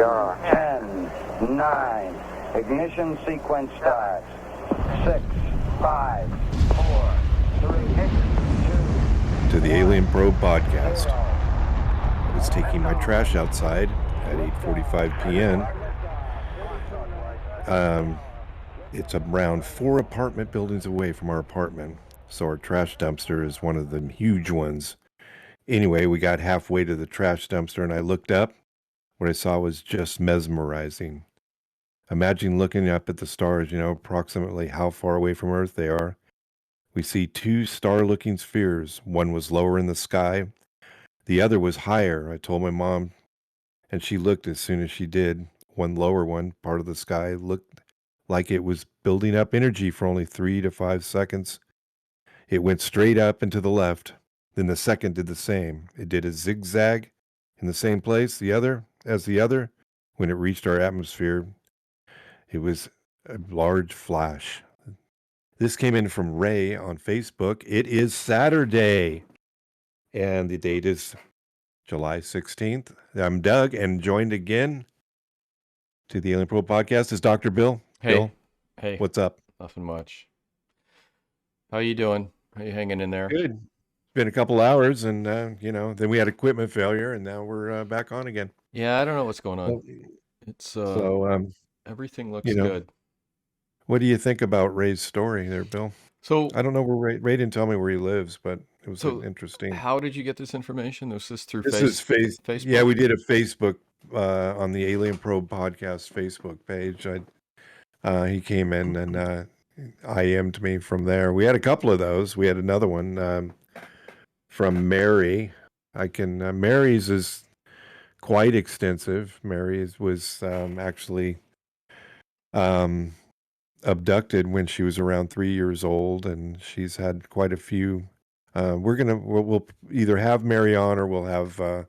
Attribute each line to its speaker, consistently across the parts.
Speaker 1: 10, 9, ignition sequence starts. 6, 5, 4, 3, 2.
Speaker 2: To the Alien Probe podcast. I was taking my trash outside at 8:45 p.m. It's around 4 apartment buildings away from our apartment, so our trash dumpster is one of the huge ones. Anyway, we got halfway to the trash dumpster and I looked up. What I saw was just mesmerizing. Imagine looking up at the stars, approximately how far away from Earth they are. We see 2 star-looking spheres. One was lower in the sky. The other was higher. I told my mom, and she looked as soon as she did. One lower one, part of the sky, looked like it was building up energy for only 3 to 5 seconds. It went straight up and to the left. Then the second did the same. It did a zigzag in the same place, the other. When it reached our atmosphere, it was a large flash. This came in from Ray on Facebook. It is Saturday, and the date is July 16th. I'm Doug, and joined again to the Alien Pro podcast is Dr. Bill.
Speaker 3: Hey.
Speaker 2: Bill,
Speaker 3: Hey.
Speaker 2: what's up?
Speaker 3: Nothing much. How you doing? How you hanging in there?
Speaker 2: Good. It's been a couple hours, and, then we had equipment failure, and now we're back on again.
Speaker 3: Yeah, I don't know what's going on. It's everything looks good.
Speaker 2: What do you think about Ray's story there, Bill?
Speaker 3: So
Speaker 2: I don't know where Ray didn't tell me where he lives, but it was interesting.
Speaker 3: How did you get this information? Was this through
Speaker 2: Facebook? Yeah, we did a Facebook on the Alien Probe podcast Facebook page. He came in and IM'd me from there. We had a couple of those. We had another one from Mary. Mary's is quite extensive. Mary's was actually abducted when she was around 3 years old, and she's had quite a few. We'll either have Mary on, or we'll have a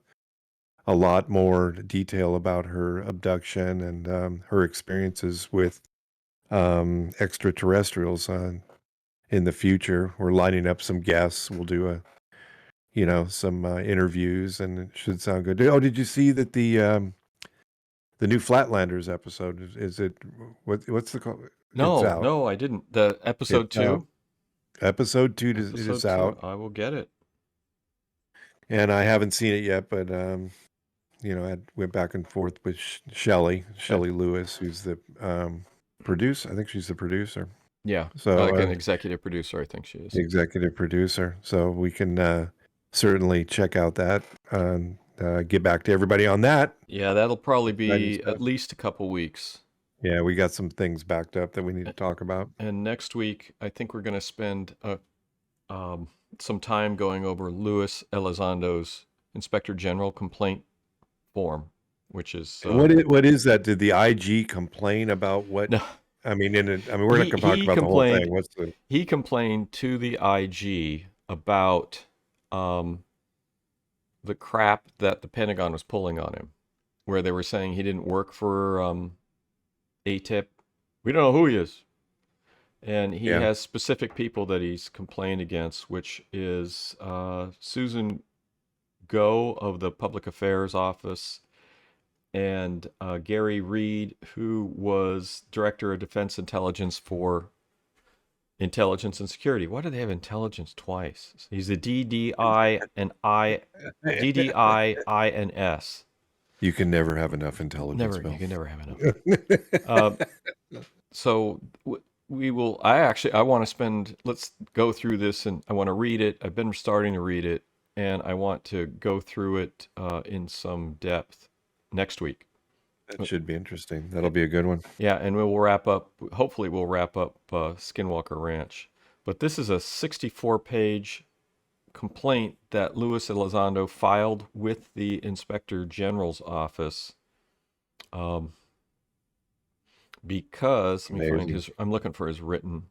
Speaker 2: lot more detail about her abduction and her experiences with extraterrestrials in the future. We're lining up some guests. We'll do some interviews, and it should sound good. Oh, did you see that the new Flatlanders episode is it? What's the call?
Speaker 3: No, I didn't. The episode 2.
Speaker 2: Episode 2 is out.
Speaker 3: I will get it.
Speaker 2: And I haven't seen it yet, but I went back and forth with Shelley Lewis, who's the producer. I think she's the producer.
Speaker 3: Yeah,
Speaker 2: so
Speaker 3: like an executive producer, I think she is.
Speaker 2: Executive producer. So we can certainly check out that and get back to everybody on that.
Speaker 3: Yeah, that'll probably be at least a couple weeks.
Speaker 2: Yeah, we got some things backed up that we need to talk about.
Speaker 3: And next week, I think we're going to spend some time going over Luis Elizondo's Inspector General complaint form, which is...
Speaker 2: What is that? Did the IG complain about what?
Speaker 3: No.
Speaker 2: I mean, we're not going to talk about the whole thing.
Speaker 3: He complained to the IG about the crap that the Pentagon was pulling on him, where they were saying he didn't work for ATIP. We don't know who he is. And he has specific people that he's complained against, which is Susan Go of the Public Affairs Office and Gary Reed, who was Director of Defense Intelligence for Intelligence and Security. Why do they have intelligence twice? He's a DDI and DDI-INS.
Speaker 2: You can never have enough intelligence.
Speaker 3: You can never have enough. So we will. I want to spend. Let's go through this, and I want to read it. I've been starting to read it, and I want to go through it in some depth next week.
Speaker 2: That should be interesting. That'll be a good one.
Speaker 3: Yeah, and we'll wrap up. Hopefully, we'll wrap up Skinwaler Ranch. But this is a 64-page complaint that Luis Elizondo filed with the Inspector General's office. Because let me find I'm looking for his written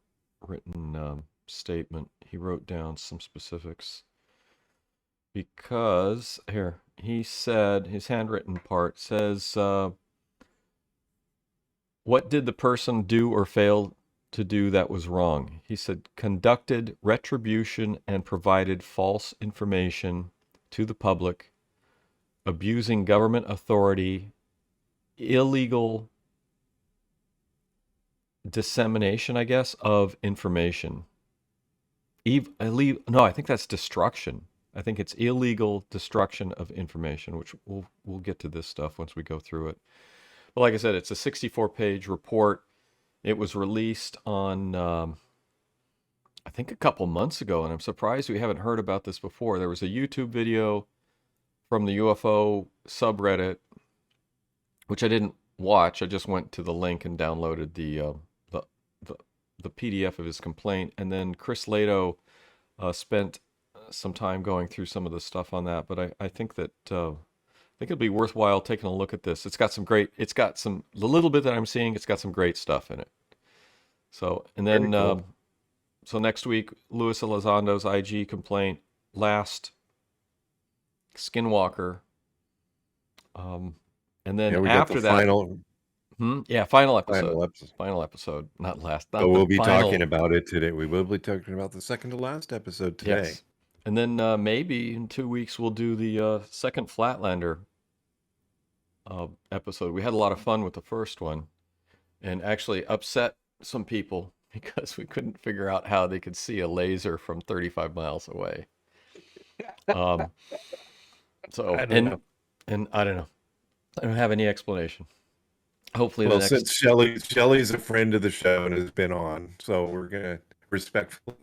Speaker 3: statement. He wrote down some specifics. Because here he said, his handwritten part says, what did the person do or fail to do that was wrong? He said, conducted retribution and provided false information to the public, abusing government authority, illegal dissemination, I guess, of information. No, I think that's destruction. I think it's illegal destruction of information, which we'll get to this stuff once we go through it. But like I said, it's a 64-page report. It was released on, I think, a couple months ago, and I'm surprised we haven't heard about this before. There was a YouTube video from the UFO subreddit, which I didn't watch. I just went to the link and downloaded the PDF of his complaint, and then Chris Lato spent some time going through some of the stuff on that. But I think that I think it'd be worthwhile taking a look at this. The little bit that I'm seeing, it's got some great stuff in it. So, and then cool. So next week, Luis Elizondo's IG complaint, last Skinwalker, and then after that, final episode, not last. Not
Speaker 2: so we'll be talking about it today. We will be talking about the second to last episode today.
Speaker 3: Yes. And then maybe in 2 weeks we'll do the second Flatlander episode. We had a lot of fun with the first one, and actually upset some people because we couldn't figure out how they could see a laser from 35 miles away. So I don't know. I don't have any explanation. Hopefully,
Speaker 2: since Shelley's a friend of the show and has been on, so we're gonna respectfully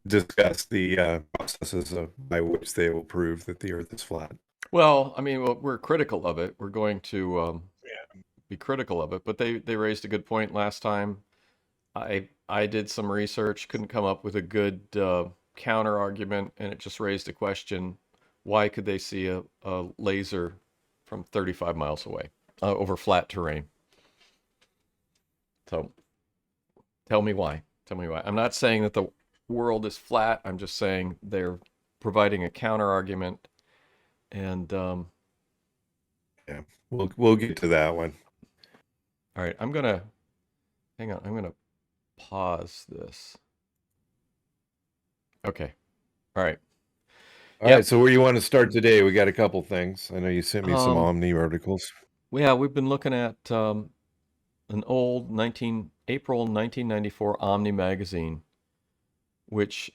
Speaker 2: discuss the processes by which they will prove that the Earth is flat.
Speaker 3: Well, I mean, we're critical of it. We're going to be critical of it, but they raised a good point last time. I did some research, couldn't come up with a good counter argument, and it just raised a question: why could they see a laser from 35 miles away over flat terrain? So tell me why. I'm not saying that the world is flat. I'm just saying they're providing a counter argument, and
Speaker 2: yeah, we'll get to that one.
Speaker 3: All right, I'm gonna pause this. Okay. All right.
Speaker 2: All right, so where you want to start today? We got a couple things. I know you sent me some Omni articles.
Speaker 3: Yeah, we've been looking at an old April 1994 Omni Magazine, which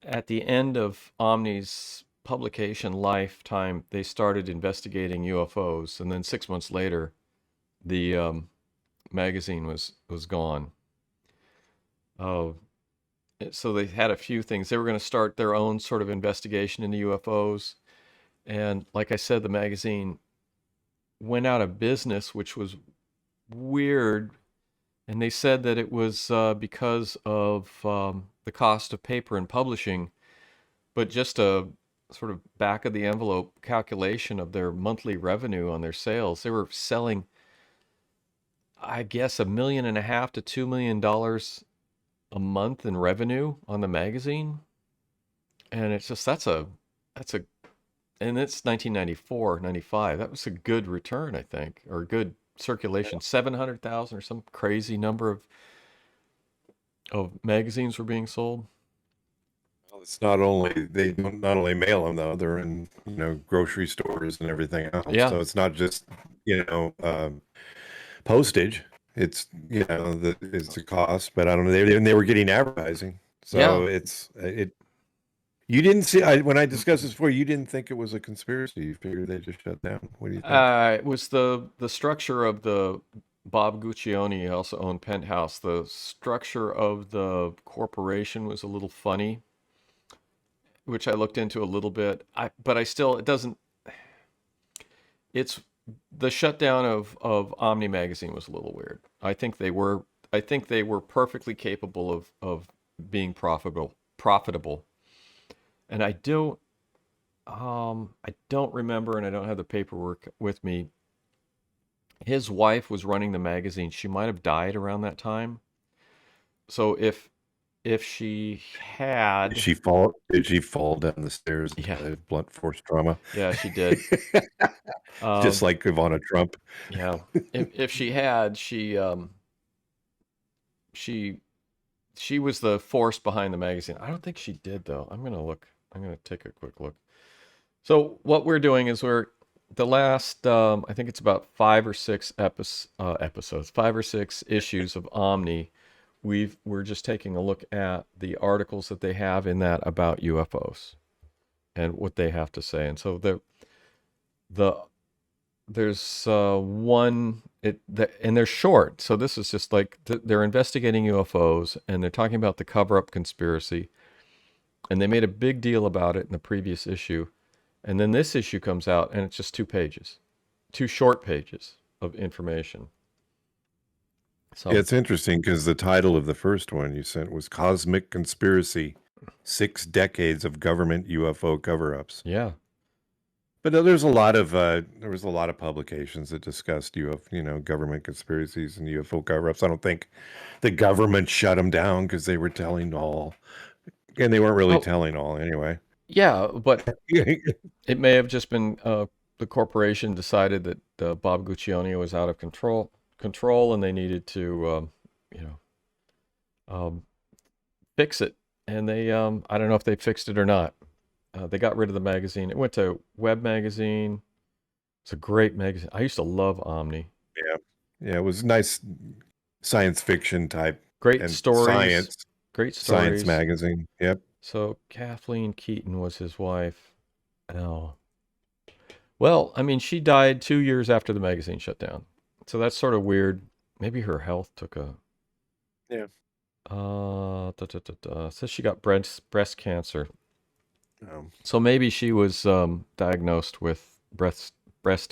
Speaker 3: at the end of Omni's publication lifetime, they started investigating UFOs, and then 6 months later, the magazine was gone. So they had a few things. They were going to start their own sort of investigation into UFOs. And like I said, the magazine went out of business, which was weird. And they said that it was because of the cost of paper and publishing. But just a sort of back of the envelope calculation of their monthly revenue on their sales, they were selling, I guess, $1.5 million to $2 million a month in revenue on the magazine. And it's just, and it's 1994, 95. That was a good return, I think, or a good circulation. 700,000 or some crazy number of magazines were being sold.
Speaker 2: Well, it's not only, they don't not only mail them though, they're in, grocery stores and everything else.
Speaker 3: Yeah.
Speaker 2: So it's not just, postage. It's, it's a cost, but I don't know. They were getting advertising. So yeah. You didn't see, when I discussed this before, you didn't think it was a conspiracy. You figured they just shut down. What do you think?
Speaker 3: It was the structure of the Bob Guccione also owned Penthouse. The structure of the corporation was a little funny, which I looked into a little bit. It's the shutdown of Omni Magazine was a little weird. I think they were perfectly capable of being profitable. And I don't remember, and I don't have the paperwork with me. His wife was running the magazine. She might have died around that time. So if she had,
Speaker 2: did she fall down the stairs? Yeah, blunt force trauma.
Speaker 3: Yeah, she did.
Speaker 2: Just like Ivana Trump.
Speaker 3: Yeah. If she had, she was the force behind the magazine. I don't think she did, though. I'm going to take a quick look. So what we're doing is we're the last, I think it's about 5 or 6 issues of Omni. We're just taking a look at the articles that they have in that about UFOs and what they have to say. And so the there's one and they're short. So this is just like they're investigating UFOs and they're talking about the cover-up conspiracy. And they made a big deal about it in the previous issue. And then this issue comes out and it's just 2 pages. 2 short pages of information. So
Speaker 2: It's interesting because the title of the first one you sent was Cosmic Conspiracy, 6 Decades of Government UFO Cover-Ups.
Speaker 3: yeah.
Speaker 2: But there was a lot of publications that discussed government conspiracies and UFO cover-ups. I don't think the government shut them down because they were telling all, and they weren't really telling all anyway.
Speaker 3: Yeah, but it may have just been the corporation decided that Bob Guccione was out of control, and they needed to, fix it. And they, I don't know if they fixed it or not. They got rid of the magazine. It went to Web Magazine. It's a great magazine. I used to love Omni.
Speaker 2: Yeah, it was nice science fiction type.
Speaker 3: Great
Speaker 2: and
Speaker 3: stories. Great stories.
Speaker 2: Science magazine. Yep.
Speaker 3: So Kathleen Keaton was his wife. Oh. Well, I mean, she died 2 years after the magazine shut down. So that's sort of weird. Maybe her health took a...
Speaker 2: Yeah.
Speaker 3: Says she got breast cancer.
Speaker 2: Oh.
Speaker 3: So maybe she was diagnosed with breast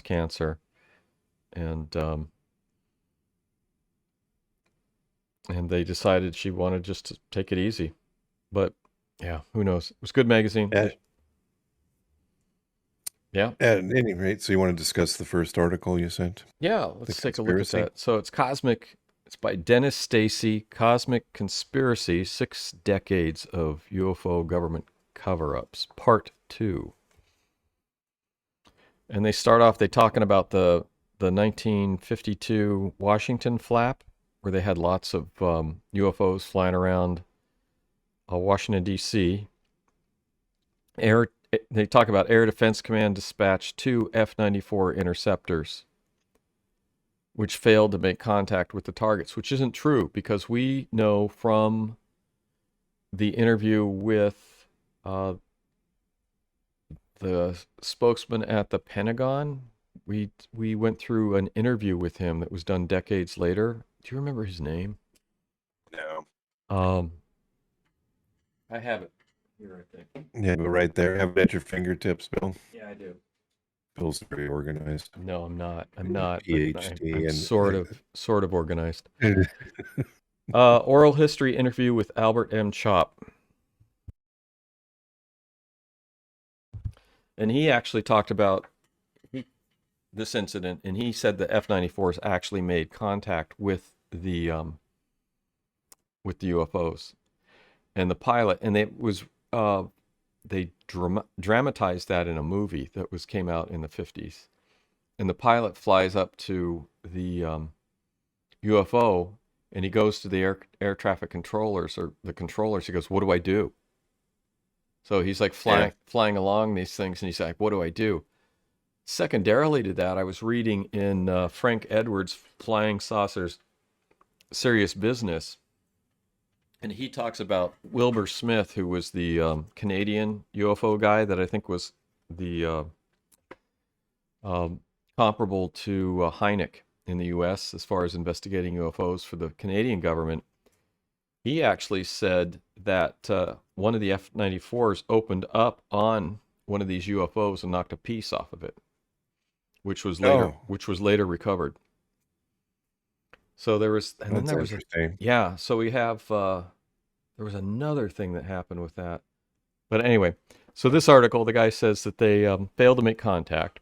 Speaker 3: cancer, and they decided she wanted just to take it easy. But yeah, who knows? It was a good magazine. Yeah.
Speaker 2: At any rate, so you want to discuss the first article you sent?
Speaker 3: Yeah, let's take a look at that. So it's Cosmic. It's by Dennis Stacy. Cosmic Conspiracy: 6 Decades of UFO Government Cover-Ups, Part 2. And they start off, they're talking about the 1952 Washington flap, where they had lots of UFOs flying around Washington, D.C. They talk about Air Defense Command dispatched 2 F-94 interceptors, which failed to make contact with the targets, which isn't true, because we know from the interview with the spokesman at the Pentagon. We went through an interview with him that was done decades later. Do you remember his name?
Speaker 2: No.
Speaker 3: I have it here, I think.
Speaker 2: Yeah, but right there. Have it at your fingertips, Bill.
Speaker 3: Yeah, I do.
Speaker 2: Bill's very organized.
Speaker 3: No, I'm not.
Speaker 2: PhD
Speaker 3: I'm
Speaker 2: and
Speaker 3: sort of organized. Oral history interview with Albert M. Chop. And he actually talked about this incident, and he said the F-94s actually made contact with the UFOs, and the pilot, and it was they dramatized that in a movie that came out in the 50s, and the pilot flies up to the UFO, and he goes to the air traffic controllers, or the controllers. He goes, "What do I do?" So he's like flying along these things, and he's like, "What do I do?" Secondarily to that, I was reading in Frank Edwards' Flying Saucers Serious Business, and he talks about Wilbur Smith, who was the Canadian UFO guy that I think was the comparable to Hynek in the U.S. as far as investigating UFOs for the Canadian government. He actually said that one of the F-94s opened up on one of these UFOs and knocked a piece off of it, which was later recovered. So there was, and then there was
Speaker 2: interesting.
Speaker 3: Yeah. So we have there was another thing that happened with that, but anyway. So this article, the guy says that they failed to make contact.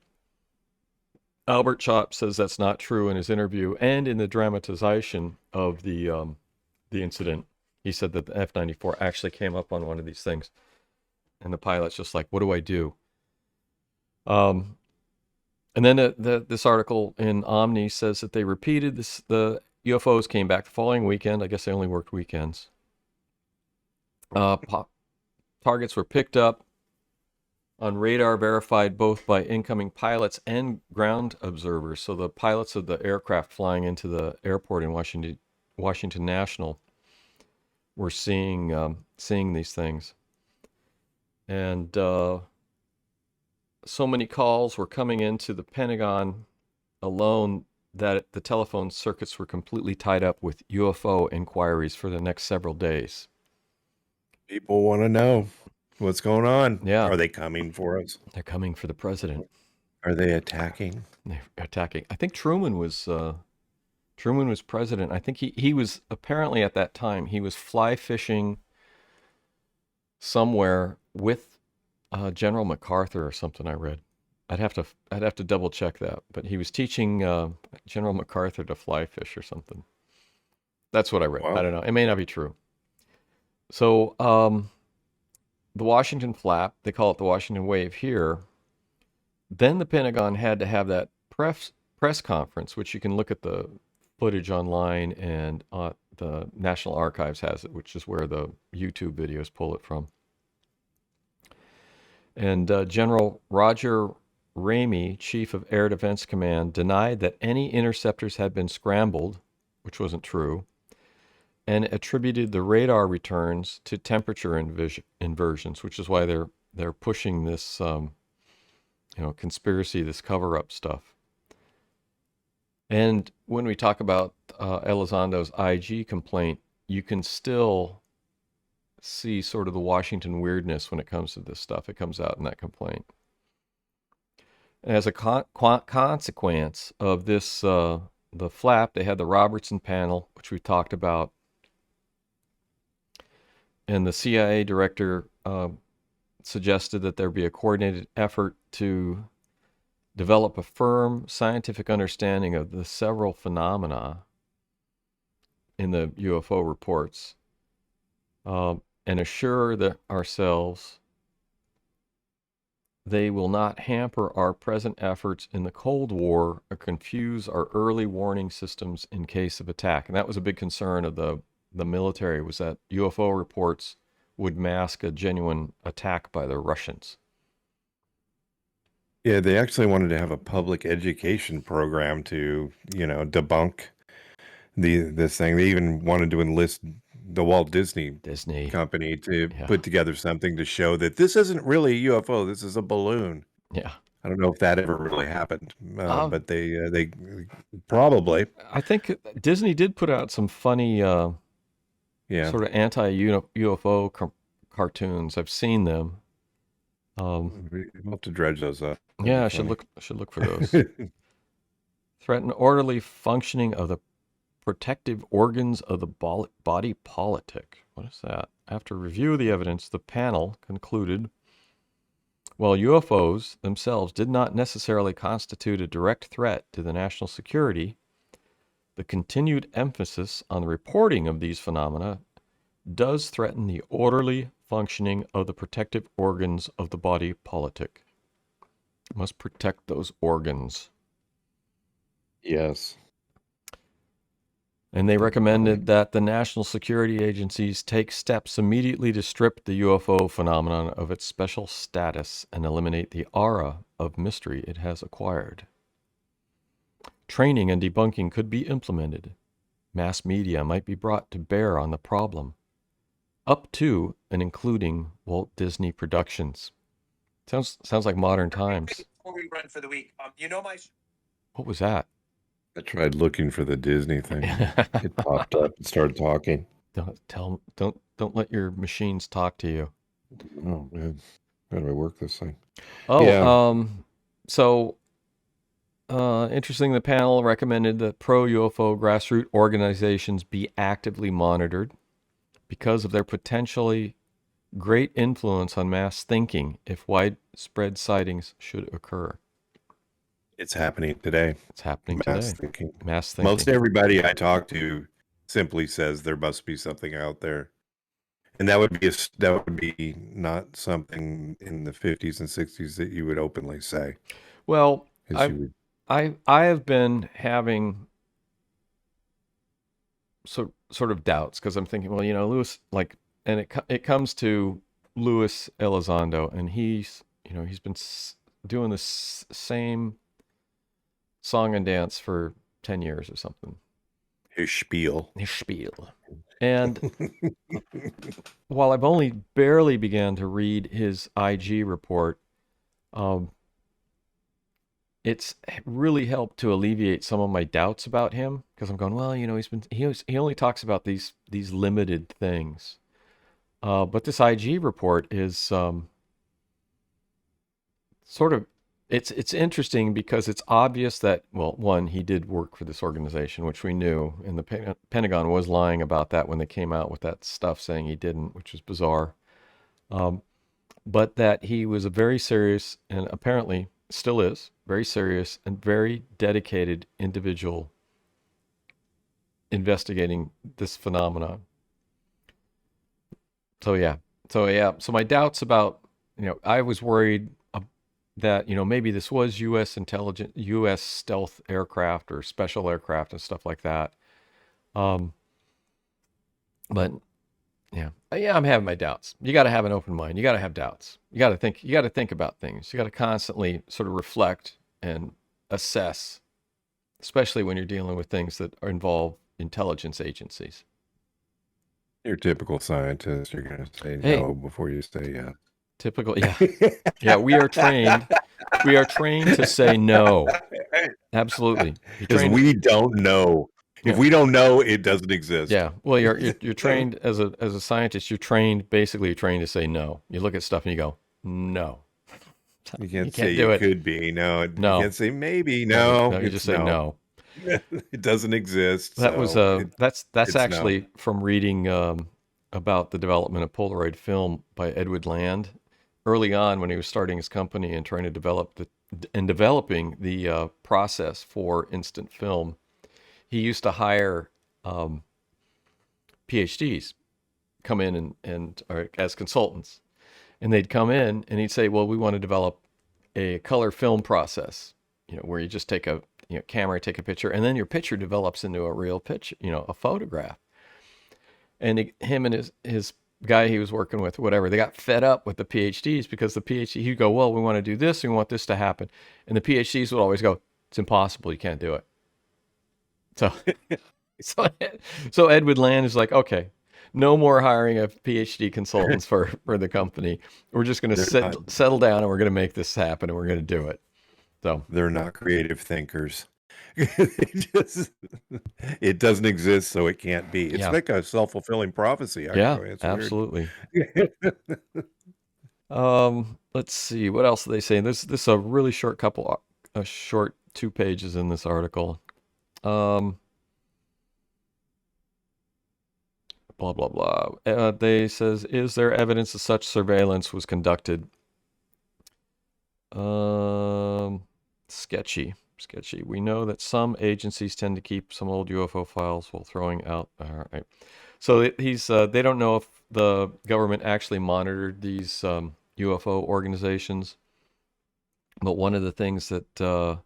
Speaker 3: Albert Chop says that's not true in his interview and in the dramatization of the incident. He said that the F-94 actually came up on one of these things, and the pilot's just like, "What do I do?" And then this article in Omni says that they repeated this. The UFOs came back the following weekend. I guess they only worked weekends. Targets were picked up on radar verified both by incoming pilots and ground observers. So the pilots of the aircraft flying into the airport in Washington National were seeing these things. And so many calls were coming into the Pentagon alone that the telephone circuits were completely tied up with UFO inquiries for the next several days.
Speaker 2: People want to know what's going on.
Speaker 3: Yeah.
Speaker 2: Are they coming for us?
Speaker 3: They're coming for the president.
Speaker 2: Are they attacking?
Speaker 3: They're attacking. I think Truman was president. I think he was apparently at that time he was fly fishing somewhere with General MacArthur or something. I read. I'd have to double check that, but he was teaching General MacArthur to fly fish or something. That's what I read. Wow. I don't know. It may not be true. So the Washington flap, they call it the Washington wave here. Then the Pentagon had to have that press conference, which you can look at the footage online, and the National Archives has it, which is where the YouTube videos pull it from. And General Roger Ramey, Chief of Air Defense Command, denied that any interceptors had been scrambled, which wasn't true, and attributed the radar returns to temperature inversions, which is why they're pushing this conspiracy, this cover-up stuff. And when we talk about Elizondo's IG complaint, you can still see sort of the Washington weirdness when it comes to this stuff. It comes out in that complaint. And as a consequence of this, the flap, they had the Robertson panel, which we talked about. And the CIA director suggested that there be a coordinated effort to develop a firm scientific understanding of the several phenomena in the UFO reports, and assure ourselves they will not hamper our present efforts in the Cold War or confuse our early warning systems in case of attack. And that was a big concern of the military, was that UFO reports would mask a genuine attack by the Russians.
Speaker 2: Yeah, they actually wanted to have a public education program to, debunk this thing. They even wanted to enlist the Walt Disney company to put together something to show that this isn't really a UFO. This is a balloon.
Speaker 3: Yeah.
Speaker 2: I don't know if that ever really happened, but they probably.
Speaker 3: I think Disney did put out some funny sort of anti-UFO cartoons. I've seen them.
Speaker 2: We'll have to dredge those up.
Speaker 3: Yeah, I should look for those. Threaten orderly functioning of the protective organs of the body politic. What is that? After review of the evidence, the panel concluded, while UFOs themselves did not necessarily constitute a direct threat to the national security, the continued emphasis on the reporting of these phenomena does threaten the orderly functioning of the protective organs of the body politic. Must protect those organs.
Speaker 2: Yes.
Speaker 3: And they recommended that the national security agencies take steps immediately to strip the UFO phenomenon of its special status and eliminate the aura of mystery it has acquired. Training and debunking could be implemented. Mass media might be brought to bear on the problem, up to and including Walt Disney Productions. Sounds like modern times.
Speaker 4: Before we run for the week,
Speaker 3: What was that?
Speaker 2: I tried looking for the Disney thing. It popped up and started talking.
Speaker 3: Don't let your machines talk to you.
Speaker 2: Oh man, how do I work this thing?
Speaker 3: Oh, yeah. Interesting. The panel recommended that pro-UFO grassroots organizations be actively monitored because of their potentially great influence on mass thinking if widespread sightings should occur.
Speaker 2: It's happening today.
Speaker 3: It's happening
Speaker 2: mass
Speaker 3: today.
Speaker 2: Thinking.
Speaker 3: Mass thinking.
Speaker 2: Most everybody I talk to simply says there must be something out there, and that would be not something in the 50s and 60s that you would openly say.
Speaker 3: Well, I have been having sort of doubts because I'm thinking, well, Louis, and it comes to Louis Elizondo, and he's he's been doing this same song and dance for 10 years or something.
Speaker 2: His spiel.
Speaker 3: And while I've only barely began to read his IG report, it's really helped to alleviate some of my doubts about him, because I'm going, well, he only talks about these limited things. But this IG report is sort of, it's interesting because it's obvious that, well, one, he did work for this organization, which we knew, and the Pentagon was lying about that when they came out with that stuff saying he didn't, which was bizarre. But that he was a very serious, and apparently still is, very serious and very dedicated individual investigating this phenomenon. So my doubts about, I was worried that, maybe this was U.S. stealth aircraft or special aircraft and stuff like that. But I'm having my doubts. You got to have an open mind. You got to have doubts. You got to think about things. You got to constantly sort of reflect and assess, especially when you're dealing with things that involve intelligence agencies.
Speaker 2: Your typical scientist, you're going to say no before you say yes.
Speaker 3: Typical, yeah. Yeah, we are trained to say no. Absolutely.
Speaker 2: Because we don't know. If we don't know, it doesn't exist.
Speaker 3: Yeah. Well, you're trained as a scientist, you're trained to say no. You look at stuff and you go, no.
Speaker 2: You can't say it could be. No. You can't say maybe.
Speaker 3: No, you just say no.
Speaker 2: It doesn't exist.
Speaker 3: That was that's actually from reading about the development of Polaroid film by Edward Land early on when he was starting his company and trying to developing the process for instant film. He used to hire PhDs come in and as consultants, and they'd come in and he'd say, well, we want to develop a color film process, where you just take a camera, take a picture, and then your picture develops into a real picture, a photograph. And him and his guy he was working with, whatever, they got fed up with the PhDs because the PhD, he'd go, well, we want to do this, we want this to happen. And the PhDs would always go, it's impossible, you can't do it. So Edward Land is like, okay, no more hiring of PhD consultants for the company. We're just going to settle down and we're going to make this happen and we're going to do it. So
Speaker 2: they're not creative thinkers. It doesn't exist, so it can't be. It's like a self-fulfilling prophecy. Actually.
Speaker 3: Yeah, it's absolutely. Let's see, what else are they saying? This is a really short short 2 pages in this article. Blah blah blah. They says, is there evidence that such surveillance was conducted? Sketchy. We know that some agencies tend to keep some old UFO files while throwing out. All right. So they don't know if the government actually monitored these UFO organizations, but one of the things that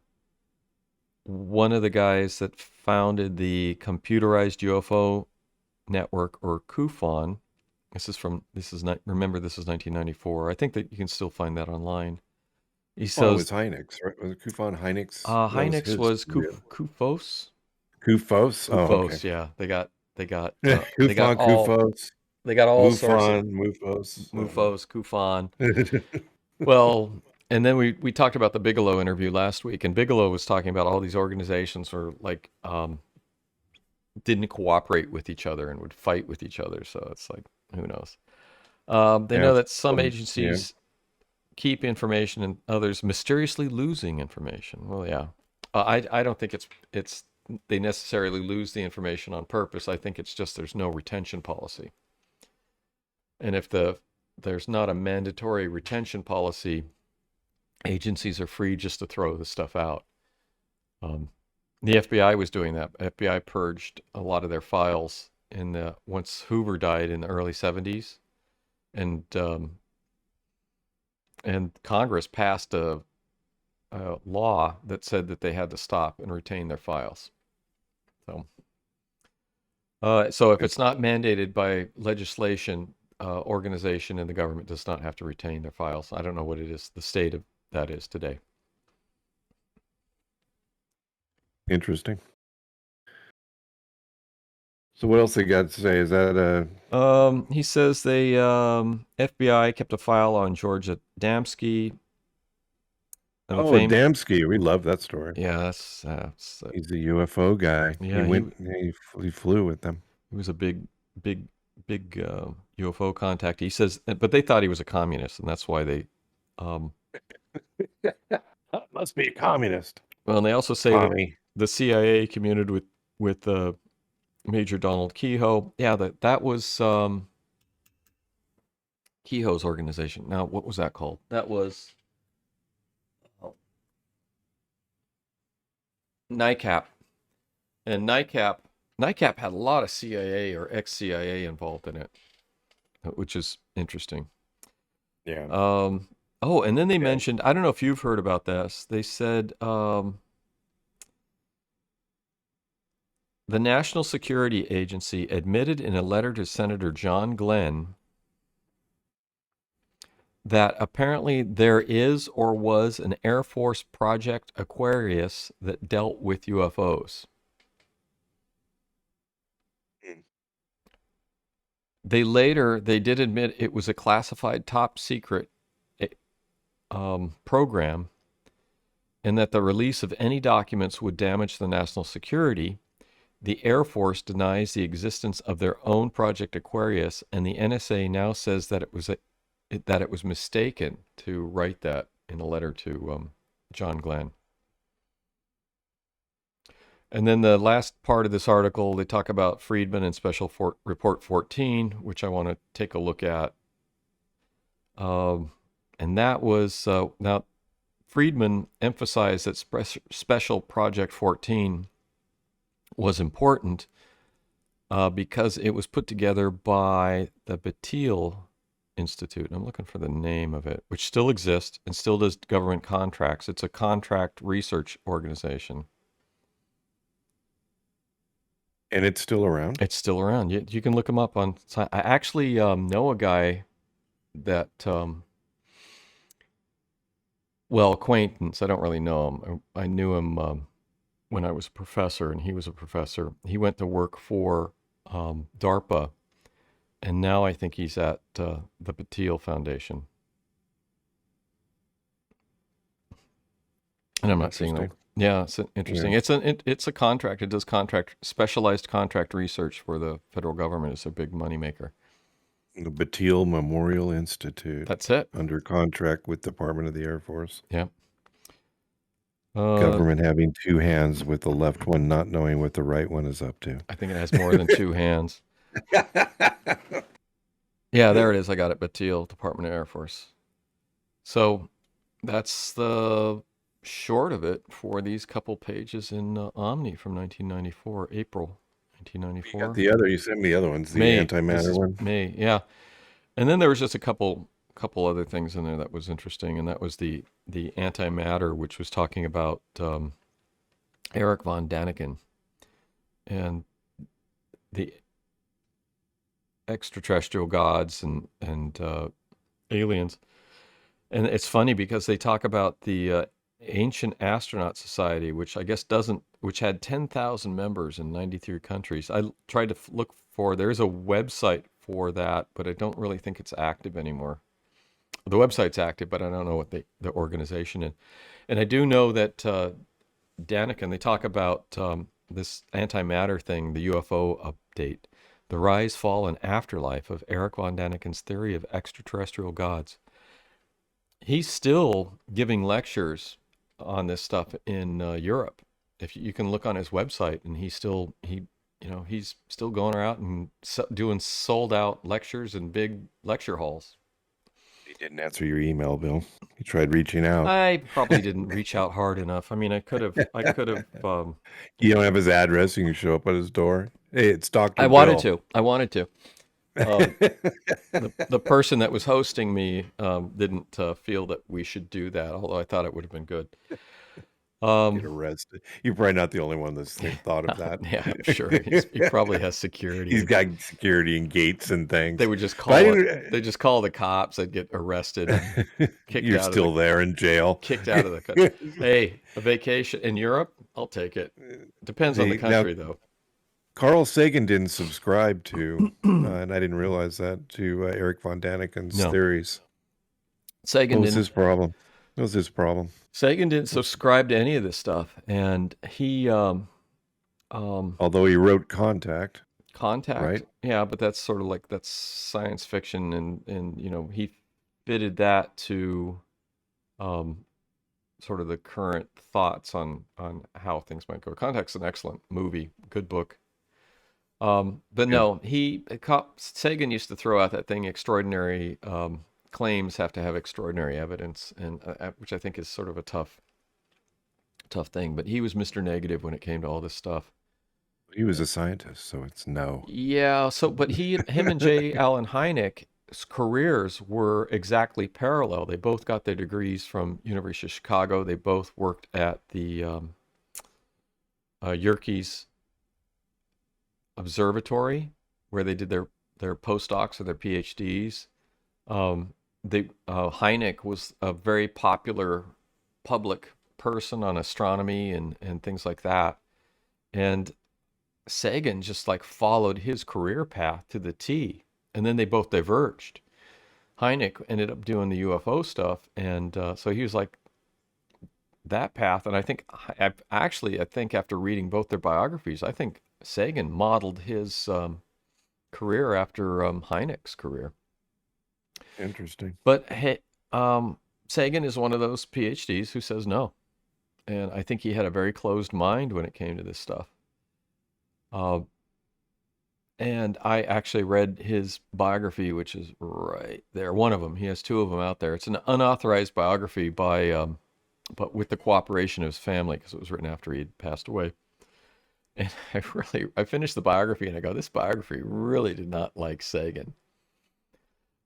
Speaker 3: one of the guys that founded the computerized UFO network, or CUFON, remember this is 1994. I think that you can still find that online. He says,
Speaker 2: it was Hynix, right? Was it CUFON Hynix?
Speaker 3: Hynix was CUFOS.
Speaker 2: CUFOS? Oh, okay.
Speaker 3: Yeah. They got
Speaker 2: CUFOS.
Speaker 3: They got all
Speaker 2: MUFOS,
Speaker 3: CUFON. Well, and then we talked about the Bigelow interview last week, and Bigelow was talking about all these organizations were like didn't cooperate with each other and would fight with each other. So it's like, who knows? They know that some agencies keep information and others mysteriously losing information. Well, yeah. I don't think it's they necessarily lose the information on purpose. I think it's just there's no retention policy. And if there's not a mandatory retention policy, agencies are free just to throw the stuff out. The FBI was doing that. FBI purged a lot of their files once Hoover died in the early 70s. And Congress passed a law that said that they had to stop and retain their files. So if it's not mandated by legislation, organization and the government does not have to retain their files. I don't know what it is, the state of that is today.
Speaker 2: Interesting. So what else they got to say? Is that
Speaker 3: He says they FBI kept a file on George Adamski.
Speaker 2: Adamski. We love that story.
Speaker 3: Yeah,
Speaker 2: he's a UFO guy.
Speaker 3: Yeah,
Speaker 2: he flew with them.
Speaker 3: He was a big UFO contact. He says, but they thought he was a communist, and that's why they.
Speaker 2: Must be a communist.
Speaker 3: Well, and they also say that the CIA communicated with Major Donald Kehoe. Yeah, that was Kehoe's organization. Now, what was that called? That was NICAP. And NICAP had a lot of CIA or ex-CIA involved in it, which is interesting.
Speaker 2: Yeah.
Speaker 3: And then they mentioned, I don't know if you've heard about this. They said the National Security Agency admitted in a letter to Senator John Glenn that apparently there is or was an Air Force Project Aquarius that dealt with UFOs. They did admit it was a classified top secret program, and that the release of any documents would damage the national security. The Air Force denies the existence of their own Project Aquarius, and the NSA now says that it was mistaken to write that in a letter to John Glenn. And then the last part of this article, they talk about Friedman and Special Report 14, which I want to take a look at. And that was, now Friedman emphasized that Special Project 14 was important because it was put together by the Batil Institute. I'm looking for the name of it, which still exists and still does government contracts. It's a contract research organization.
Speaker 2: And it's still around?
Speaker 3: It's still around. You can look them up on... I actually know a guy that... acquaintance. I don't really know him. I knew him when I was a professor, and he was a professor. He went to work for DARPA, and now I think he's at the Batil Foundation. And I'm not seeing that. Yeah, it's interesting. Yeah. It's a contract. It does specialized contract research for the federal government. It's a big moneymaker.
Speaker 2: The Batil Memorial Institute.
Speaker 3: That's it.
Speaker 2: Under contract with Department of the Air Force.
Speaker 3: Yeah.
Speaker 2: Government having two hands, with the left one not knowing what the right one is up to.
Speaker 3: I think it has more than two hands. Yeah, there it is. I got it. Batil, Department of Air Force. So that's the short of it for these couple pages in Omni from 1994, April 1994.
Speaker 2: You got the other. You sent me the other ones. The antimatter one.
Speaker 3: May, yeah. And then there was just a couple other things in there that was interesting, and that was the antimatter, which was talking about Erich von Däniken and the extraterrestrial gods and aliens. And it's funny because they talk about the Ancient Astronaut Society, which I guess which had 10,000 members in 93 countries. I tried to look for, there is a website for that, but I don't really think it's active anymore. The website's active, but I don't know what the organization is. And I do know that Däniken, they talk about this antimatter thing, the UFO update, the rise, fall, and afterlife of Erich von Däniken's theory of extraterrestrial gods. He's still giving lectures on this stuff in Europe. If you can look on his website, and he's still going around and doing sold out lectures in big lecture halls.
Speaker 2: He didn't answer your email, Bill. He tried reaching out.
Speaker 3: I probably didn't reach out hard enough. I mean, I could have.
Speaker 2: You don't have his address. You can show up at his door. Hey, it's Dr.
Speaker 3: I
Speaker 2: Bill.
Speaker 3: wanted to. The person that was hosting me didn't feel that we should do that, although I thought it would have been good.
Speaker 2: Get arrested. You're probably not the only one that's thought of that.
Speaker 3: Yeah, I'm sure he probably has security.
Speaker 2: He's got security and gates and things.
Speaker 3: They would just
Speaker 2: But I
Speaker 3: call it.
Speaker 2: didn't.
Speaker 3: They just call the cops. They'd get arrested and kicked
Speaker 2: You're
Speaker 3: out of the
Speaker 2: still there in jail.
Speaker 3: kicked out of the country. Hey, a vacation in Europe? I'll take it. Depends on the country, though.
Speaker 2: Carl Sagan didn't subscribe to, and I didn't realize that, to Eric von Daniken's theories.
Speaker 3: Sagan
Speaker 2: What was his problem? What was his problem?
Speaker 3: Sagan didn't subscribe to any of this stuff, and he,
Speaker 2: although he wrote Contact, right?
Speaker 3: Yeah, but that's sort of like that's science fiction, and he fitted that to, sort of the current thoughts on how things might go. Contact's an excellent movie, good book. But no, Sagan used to throw out that thing, extraordinary claims have to have extraordinary evidence, and which I think is sort of a tough thing. But he was Mr. Negative when it came to all this stuff.
Speaker 2: He was a scientist, so it's no.
Speaker 3: Yeah. So, but him and J. Allen Hynek's careers were exactly parallel. They both got their degrees from University of Chicago. They both worked at the Yerkes Observatory, where they did their postdocs or their PhDs. Hynek was a very popular public person on astronomy and things like that. And Sagan just like followed his career path to the T. And then they both diverged. Hynek ended up doing the UFO stuff. And so he was like that path. And I think after reading both their biographies, I think Sagan modeled his career after Hynek's career.
Speaker 2: Interesting.
Speaker 3: But hey, Sagan is one of those PhDs who says no. And I think he had a very closed mind when it came to this stuff. And I actually read his biography, which is right there. One of them. He has two of them out there. It's an unauthorized biography by, but with the cooperation of his family, because it was written after he had passed away. And I finished the biography and I go, this biography really did not like Sagan.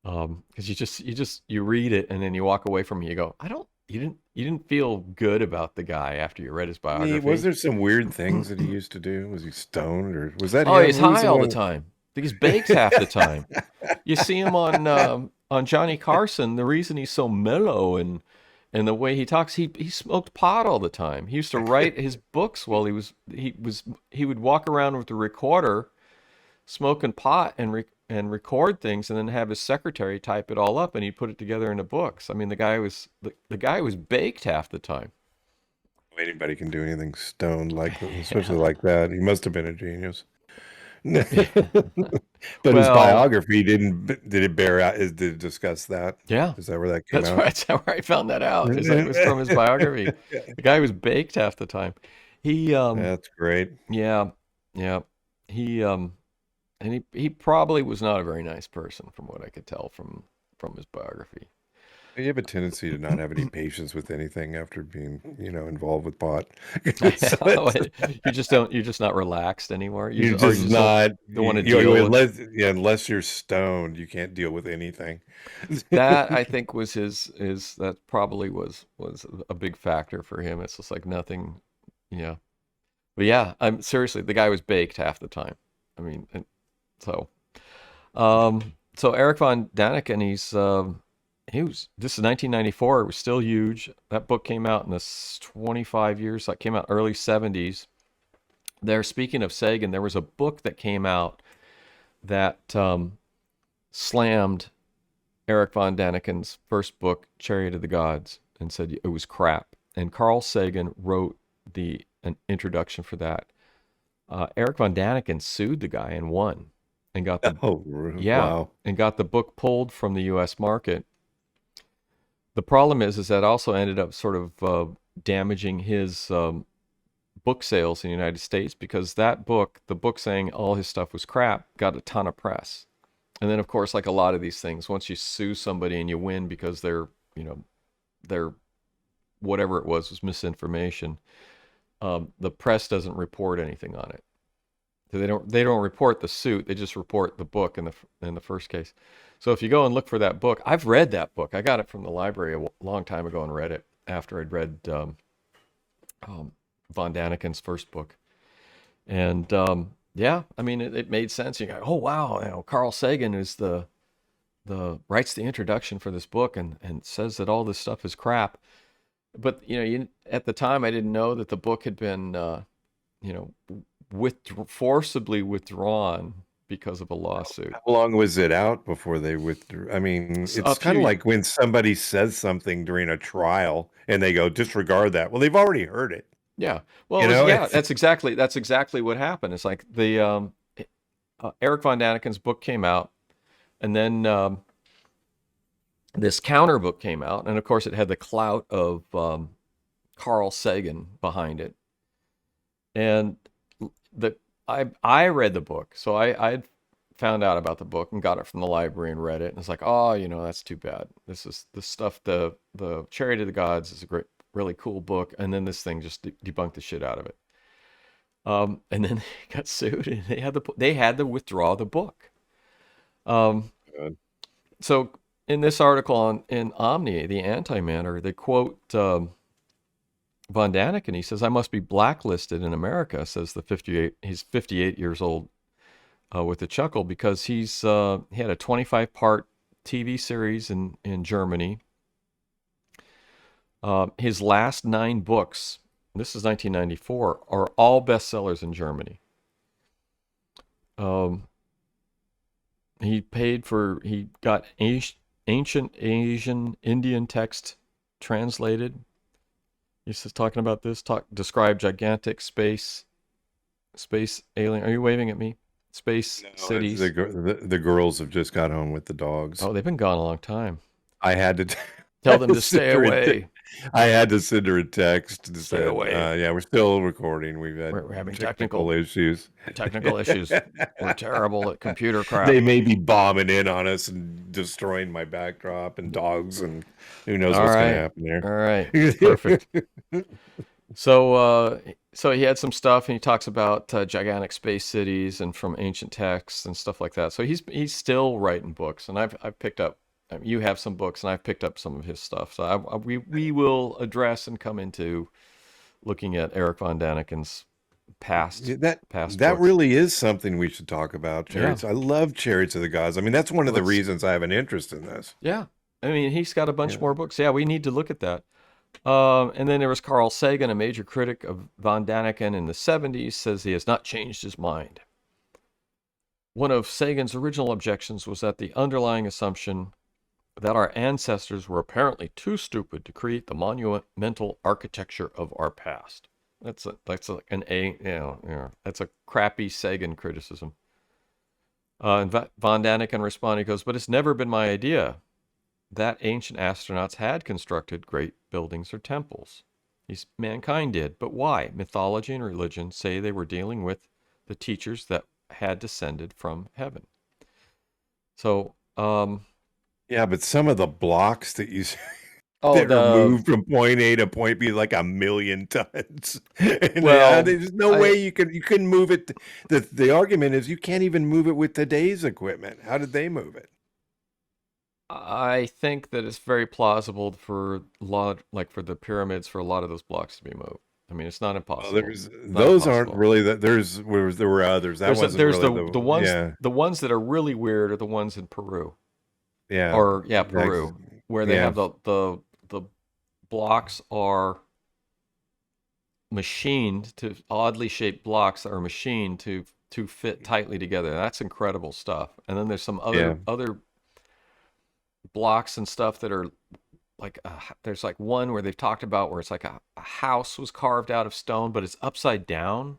Speaker 3: Because you read it and then you walk away from it, you go, you didn't feel good about the guy after you read his biography.
Speaker 2: Was there some weird things that he used to do? Was he stoned, or was that?
Speaker 3: Oh, he's high all the time. He's baked half the time. You see him on Johnny Carson. The reason he's so mellow and the way he talks, he smoked pot all the time. He used to write his books while he would walk around with the recorder, smoking pot and record things, and then have his secretary type it all up, and he'd put it together into books. I mean, the guy was baked half the time.
Speaker 2: Anybody can do anything stoned like, especially like that. He must have been a genius. But his biography did it bear out? Did it discuss that?
Speaker 3: Yeah,
Speaker 2: is that where that came out?
Speaker 3: That's how I found that out. It was from his biography. The guy was baked half the time.
Speaker 2: That's great.
Speaker 3: Yeah. And he probably was not a very nice person, from what I could tell from his biography.
Speaker 2: You have a tendency to not have any patience with anything after being, involved with pot.
Speaker 3: You're just not relaxed anymore.
Speaker 2: You're just not. Don't want to deal with. Unless you're stoned, you can't deal with anything.
Speaker 3: That I think was that probably was a big factor for him. It's just like nothing, yeah. But yeah, I'm seriously, the guy was baked half the time. I mean, so Eric von Daniken, this is 1994. It was still huge. That book came out in the 25 years. That came out early 70s. Speaking of Sagan, there was a book that came out that slammed Eric von Daniken's first book, Chariot of the Gods, and said it was crap. And Carl Sagan wrote an introduction for that. Eric von Daniken sued the guy and won, and got and got the book pulled from the U.S. market. The problem is that also ended up sort of damaging his book sales in the United States, because that book, the book saying all his stuff was crap, got a ton of press. And then, of course, like a lot of these things, once you sue somebody and you win because their whatever it was misinformation, the press doesn't report anything on it. So they don't report the suit. They just report the book in the first case. So if you go and look for that book, I've read that book. I got it from the library a long time ago and read it after I'd read von Daniken's first book. And yeah, I mean, it made sense. You go, oh wow, Carl Sagan is the writes the introduction for this book and says that all this stuff is crap. But at the time, I didn't know that the book had been forcibly withdrawn because of a lawsuit.
Speaker 2: How long was it out before they withdrew? I mean, it's kind of like when somebody says something during a trial and they go, disregard that. Well, they've already heard it.
Speaker 3: Yeah. Well, that's exactly what happened. It's like the Eric von Daniken's book came out, and then this counter book came out, and of course it had the clout of Carl Sagan behind it. And I read the book, so I found out about the book and got it from the library and read it, and it's like, oh, that's too bad. This stuff. The Chariot of the Gods is a really cool book, and then this thing just debunked the shit out of it. And then they got sued, and they had to withdraw the book. So in this article in Omni, the Antimatter, they quote von Daniken. He says, "I must be blacklisted in America," says he's 58 years old, with a chuckle, because he had a 25-part TV series in Germany. His last 9 books, this is 1994, are all bestsellers in Germany. He got ancient Asian Indian text translated. He's just talking about this. Describe gigantic space alien. Are you waving at me? Space cities.
Speaker 2: The girls have just got home with the dogs.
Speaker 3: Oh, they've been gone a long time.
Speaker 2: I had to
Speaker 3: tell them to stay away.
Speaker 2: I had to send her a text to
Speaker 3: stay away.
Speaker 2: Yeah, we're still recording.
Speaker 3: We're having technical
Speaker 2: issues.
Speaker 3: Technical issues. We're terrible at computer crap.
Speaker 2: They may be bombing in on us and destroying my backdrop and dogs, and who knows what's going to happen there.
Speaker 3: All right, perfect. So he had some stuff, and he talks about gigantic space cities and from ancient texts and stuff like that. So he's still writing books, and I've picked up. You have some books, and I've picked up some of his stuff. So we will address and come into looking at Eric von Daniken's past.
Speaker 2: That books. Really is something we should talk about. Chariots. Yeah. I love Chariots of the Gods. I mean, that's one of the reasons I have an interest in this.
Speaker 3: Yeah, I mean, he's got a bunch more books. Yeah, we need to look at that. And then there was Carl Sagan, a major critic of von Daniken in the 70s, says he has not changed his mind. One of Sagan's original objections was that the underlying assumption that our ancestors were apparently too stupid to create the monumental architecture of our past. That's a crappy Sagan criticism. And von Daniken responded, he goes, "But it's never been my idea that ancient astronauts had constructed great buildings or temples. Mankind did, but why? Mythology and religion say they were dealing with the teachers that had descended from heaven." So,
Speaker 2: yeah, but some of the blocks that you that are moved from point A to point B like 1,000,000 tons. And there's no way you couldn't move it. The argument is you can't even move it with today's equipment. How did they move it?
Speaker 3: I think that it's very plausible for for the pyramids, for a lot of those blocks to be moved. I mean, it's not impossible.
Speaker 2: Those aren't really that. There were others. That wasn't really
Speaker 3: the ones. Yeah. The ones that are really weird are the ones in Peru.
Speaker 2: Yeah.
Speaker 3: Peru, where they have the blocks are machined to oddly shaped blocks that are machined to fit tightly together. That's incredible stuff. And then there's some other blocks and stuff that are like there's like one where they've talked about where it's like a house was carved out of stone, but it's upside down.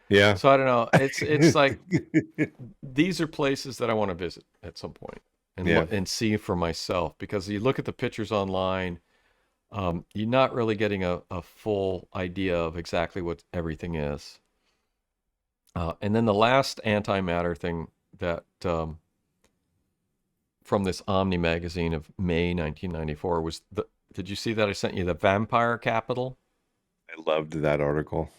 Speaker 2: Yeah.
Speaker 3: So I don't know. It's like these are places that I want to visit at some point. And see for myself, because you look at the pictures online, you're not really getting a full idea of exactly what everything is. And then the last antimatter thing that from this Omni Magazine of May 1994 was did you see that I sent you the vampire capital?
Speaker 2: I loved that article.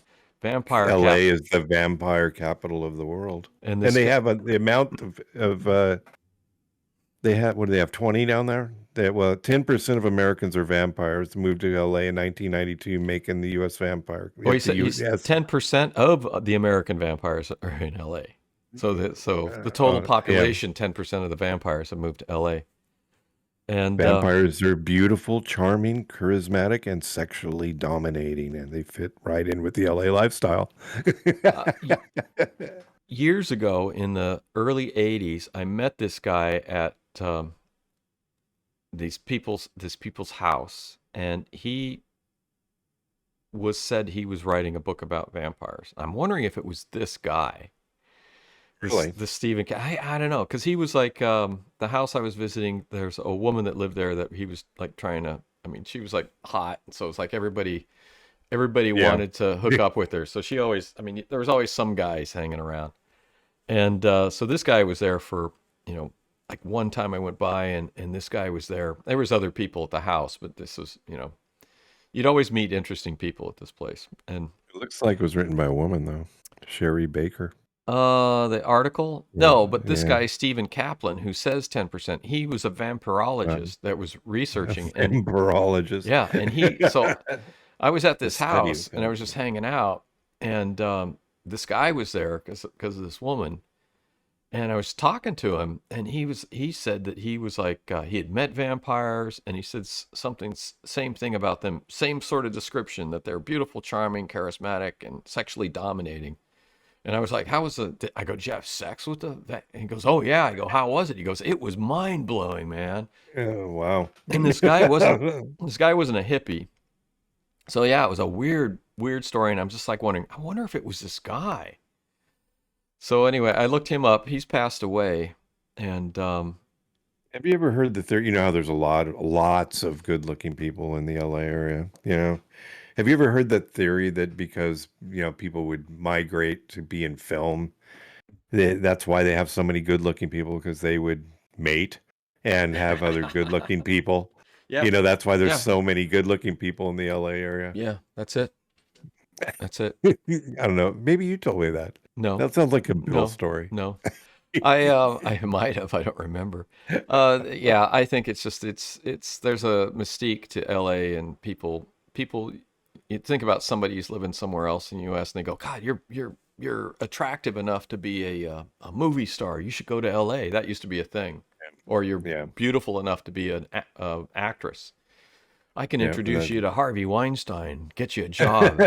Speaker 3: Vampire
Speaker 2: LA is the vampire capital of the world. And they have the amount of They have, what do they have, 20 down there? Well, 10% of Americans are vampires. Moved to LA in 1992, making the U.S. vampire.
Speaker 3: Well,
Speaker 2: The
Speaker 3: he's
Speaker 2: U.S.
Speaker 3: 10% of the American vampires are in LA. So the total
Speaker 2: Yeah.
Speaker 3: population, 10% of the vampires have moved to LA. And
Speaker 2: Vampires are beautiful, charming, charismatic, and sexually dominating, and they fit right in with the LA lifestyle.
Speaker 3: Years ago, in the early 80s, I met this guy at this people's house, and he said he was writing a book about vampires. I'm wondering if it was this guy.
Speaker 2: Really?
Speaker 3: The Stephen. I don't know, because he was like the house I was visiting. There's a woman that lived there that he was like trying to. I mean, she was like hot, so it's like everybody wanted to hook up with her. So she always. I mean, there was always some guys hanging around, and so this guy was there for like one time I went by and this guy was there. There was other people at the house, but this was you'd always meet interesting people at this place. And
Speaker 2: It looks like it was written by a woman, though. Sherry Baker.
Speaker 3: the article? No, but this guy, Stephen Kaplan, who says 10%, he was a vampirologist that was researching.
Speaker 2: Vampirologist.
Speaker 3: Yeah, and so I was at this house and I was just hanging out, and this guy was there because of this woman, and I was talking to him, and he said that he was like he had met vampires, and he said same thing about them, same sort of description, that they're beautiful, charming, charismatic, and sexually dominating. And I was like, how was I go, did you have sex with that? And he goes, oh yeah. I go, how was it? He goes, it was mind blowing, man.
Speaker 2: Oh, wow.
Speaker 3: And this guy wasn't a hippie. So yeah, it was a weird story. And I'm just like wondering, I wonder if it was this guy. So anyway, I looked him up. He's passed away. And
Speaker 2: have you ever heard the theory? You know how there's lots of good looking people in the LA area, Have you ever heard that theory that because, people would migrate to be in film, that's why they have so many good-looking people, because they would mate and have other good-looking people?
Speaker 3: Yeah.
Speaker 2: That's why there's so many good-looking people in the LA area.
Speaker 3: Yeah, that's it. That's it.
Speaker 2: I don't know. Maybe you told me that.
Speaker 3: No.
Speaker 2: That sounds like a Bill story.
Speaker 3: No. I might have. I don't remember. Yeah, I think it's just there's a mystique to LA, and people. You think about somebody who's living somewhere else in the U.S. and they go, God, you're attractive enough to be a movie star. You should go to L.A. That used to be a thing. Or you're beautiful enough to be an actress. I can introduce you to Harvey Weinstein, get you a job.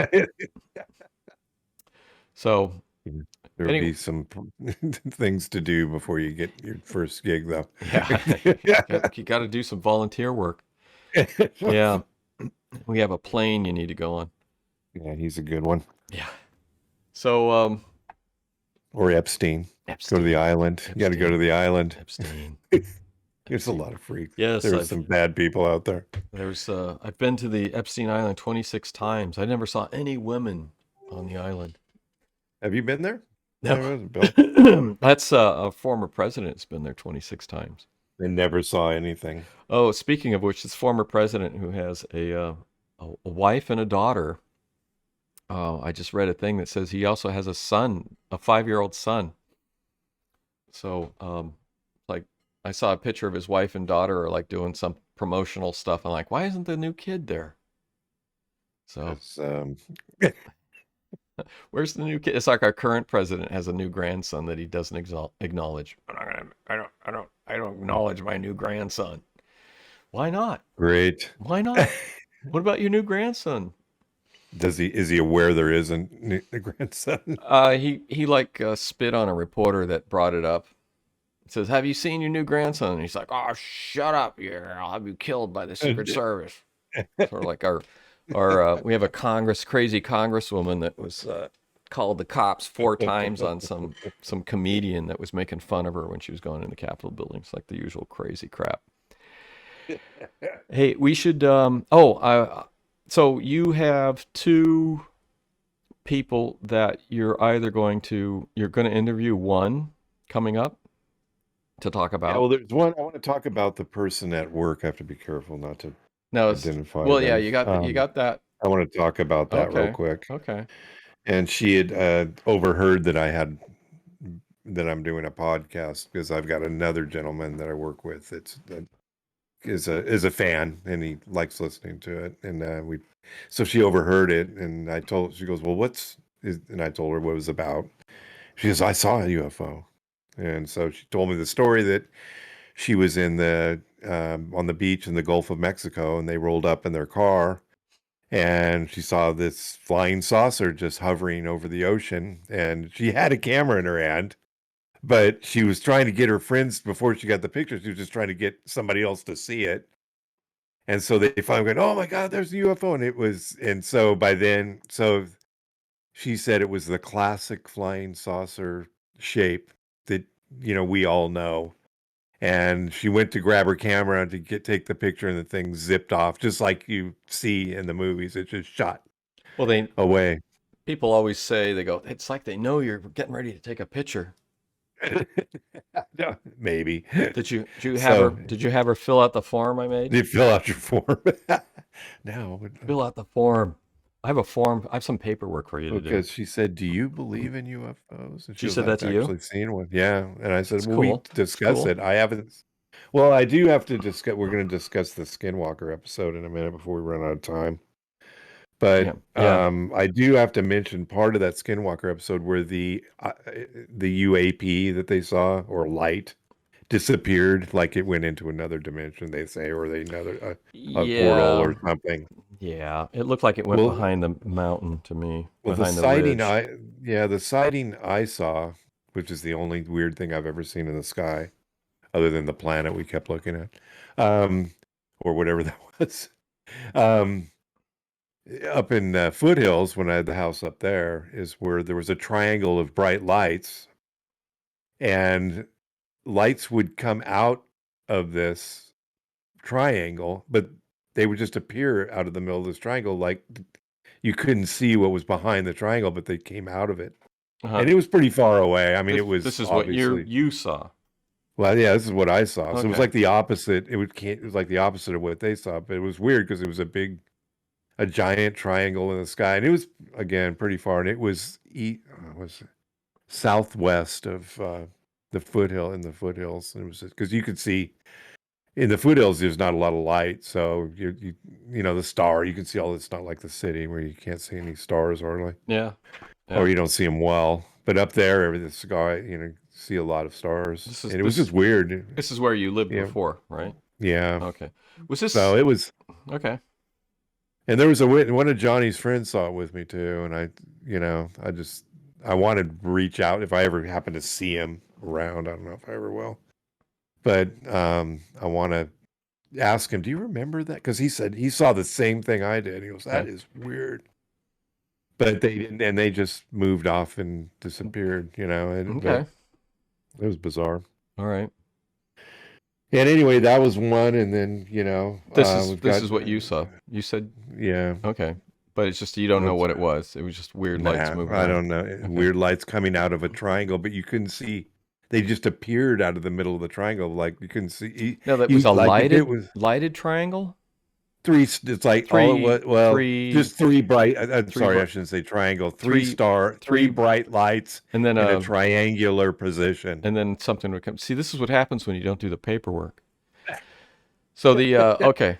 Speaker 3: So
Speaker 2: there would be some things to do before you get your first gig, though.
Speaker 3: Yeah, you got to do some volunteer work. Yeah. We have a plane you need to go on.
Speaker 2: Yeah, he's a good one.
Speaker 3: Yeah. So,
Speaker 2: or Epstein. Go to the island. You got to go to the island.
Speaker 3: Epstein.
Speaker 2: There's a lot of freaks.
Speaker 3: Yes.
Speaker 2: There's some bad people out there.
Speaker 3: I've been to the Epstein Island 26 times. I never saw any women on the island.
Speaker 2: Have you been there?
Speaker 3: No. That's a former president's been there 26 times.
Speaker 2: They never saw anything.
Speaker 3: Oh, speaking of which, this former president who has a wife and a daughter. I just read a thing that says he also has a son, a 5-year-old son. So, like, I saw a picture of his wife and daughter are like doing some promotional stuff. I'm like, why isn't the new kid there? So, where's the new kid? It's like our current president has a new grandson that he doesn't acknowledge. I don't acknowledge my new grandson. Why not?
Speaker 2: Great.
Speaker 3: Why not? What about your new grandson?
Speaker 2: Is he aware there is a grandson?
Speaker 3: He like spit on a reporter that brought it up. It says, "Have you seen your new grandson?" And he's like, "Oh, shut up! Yeah, I'll have you killed by the Secret Service." Sort of like our we have a crazy congresswoman that was called the cops 4 times on some comedian that was making fun of her when she was going in the Capitol building. It's like the usual crazy crap. Hey, we should. So you have 2 people that you're going to interview. One coming up to talk about.
Speaker 2: Yeah, well, there's one I want to talk about. The person at work. I have to be careful not to identify.
Speaker 3: Well, them. Yeah, you got that.
Speaker 2: I want to talk about that real quick.
Speaker 3: Okay.
Speaker 2: And she had overheard that I had that I'm doing a podcast because I've got another gentleman that I work with is a fan and he likes listening to it. And so she overheard it and she goes, well, and I told her what it was about. She goes, I saw a UFO. And so she told me the story that she was on the beach in the Gulf of Mexico and they rolled up in their car and she saw this flying saucer just hovering over the ocean and she had a camera in her hand, but she was trying to get her friends before she got the picture. She was just trying to get somebody else to see it. And so they finally went, oh my God, there's a UFO. And so by then, so she said it was the classic flying saucer shape that, we all know. And she went to grab her camera to take the picture and the thing zipped off, just like you see in the movies. It just shot
Speaker 3: Well,
Speaker 2: away.
Speaker 3: people always say, they go, it's like they know you're getting ready to take a picture.
Speaker 2: Maybe.
Speaker 3: Did you have her fill out the form I made?
Speaker 2: Did you fill out your form? No.
Speaker 3: Fill out the form. I have a form. I have some paperwork for you to do.
Speaker 2: Because she said, "Do you believe in UFOs?" And
Speaker 3: she said that to you?
Speaker 2: I've actually seen one. Yeah. And I said,
Speaker 3: That's
Speaker 2: "Well,
Speaker 3: cool.
Speaker 2: we discuss it. I haven't." Well, I do have to discuss. We're going to discuss the Skinwalker episode in a minute before we run out of time. But I do have to mention part of that Skinwalker episode where the UAP that they saw or light disappeared, like it went into another dimension. They say, or a portal or something.
Speaker 3: Yeah, it looked like it went behind the mountain to me.
Speaker 2: Well,
Speaker 3: behind
Speaker 2: the sighting I saw, which is the only weird thing I've ever seen in the sky, other than the planet we kept looking at, or whatever that was. Up in Foothills, when I had the house up there, is where there was a triangle of bright lights, and lights would come out of this triangle, but they would just appear out of the middle of this triangle, like you couldn't see what was behind the triangle, but they came out of it. And it was pretty far away. I mean,
Speaker 3: this is what you saw.
Speaker 2: Well, yeah, this is what I saw.
Speaker 3: Okay.
Speaker 2: So it was like the opposite. It was like the opposite of what they saw, but it was weird because it was a giant triangle in the sky, and it was again pretty far, and it was southwest of the foothills, and it was because you could see in the foothills there's not a lot of light, so you the star you can see all. It's not like the city where you can't see any stars hardly.
Speaker 3: Yeah.
Speaker 2: Or you don't see them well. But up there, the sky, see a lot of stars, and it was just weird.
Speaker 3: This is where you lived before, right?
Speaker 2: Yeah.
Speaker 3: Okay. Was this?
Speaker 2: So it was
Speaker 3: okay.
Speaker 2: And there was one of Johnny's friends saw it with me too, and I wanted to reach out if I ever happen to see him around. I don't know if I ever will, but I want to ask him, do you remember that? Because he said he saw the same thing I did. He goes, that is weird. But they didn't, and they just moved off and disappeared,
Speaker 3: Okay.
Speaker 2: It was bizarre.
Speaker 3: All right.
Speaker 2: And anyway, that was one, and then,
Speaker 3: this is what you saw. You said,
Speaker 2: yeah.
Speaker 3: Okay. But it's just, you don't know what it was. It was just weird lights moving around.
Speaker 2: I don't know. Okay. Weird lights coming out of a triangle, but you couldn't see. They just appered out of the middle of the triangle, like you couldn't see.
Speaker 3: No, that was a lighted triangle?
Speaker 2: It's like just three bright. I'm sorry, I shouldn't say triangle. Three bright lights,
Speaker 3: and then
Speaker 2: in a triangular position.
Speaker 3: And then something would come. See, this is what happens when you don't do the paperwork. So the okay.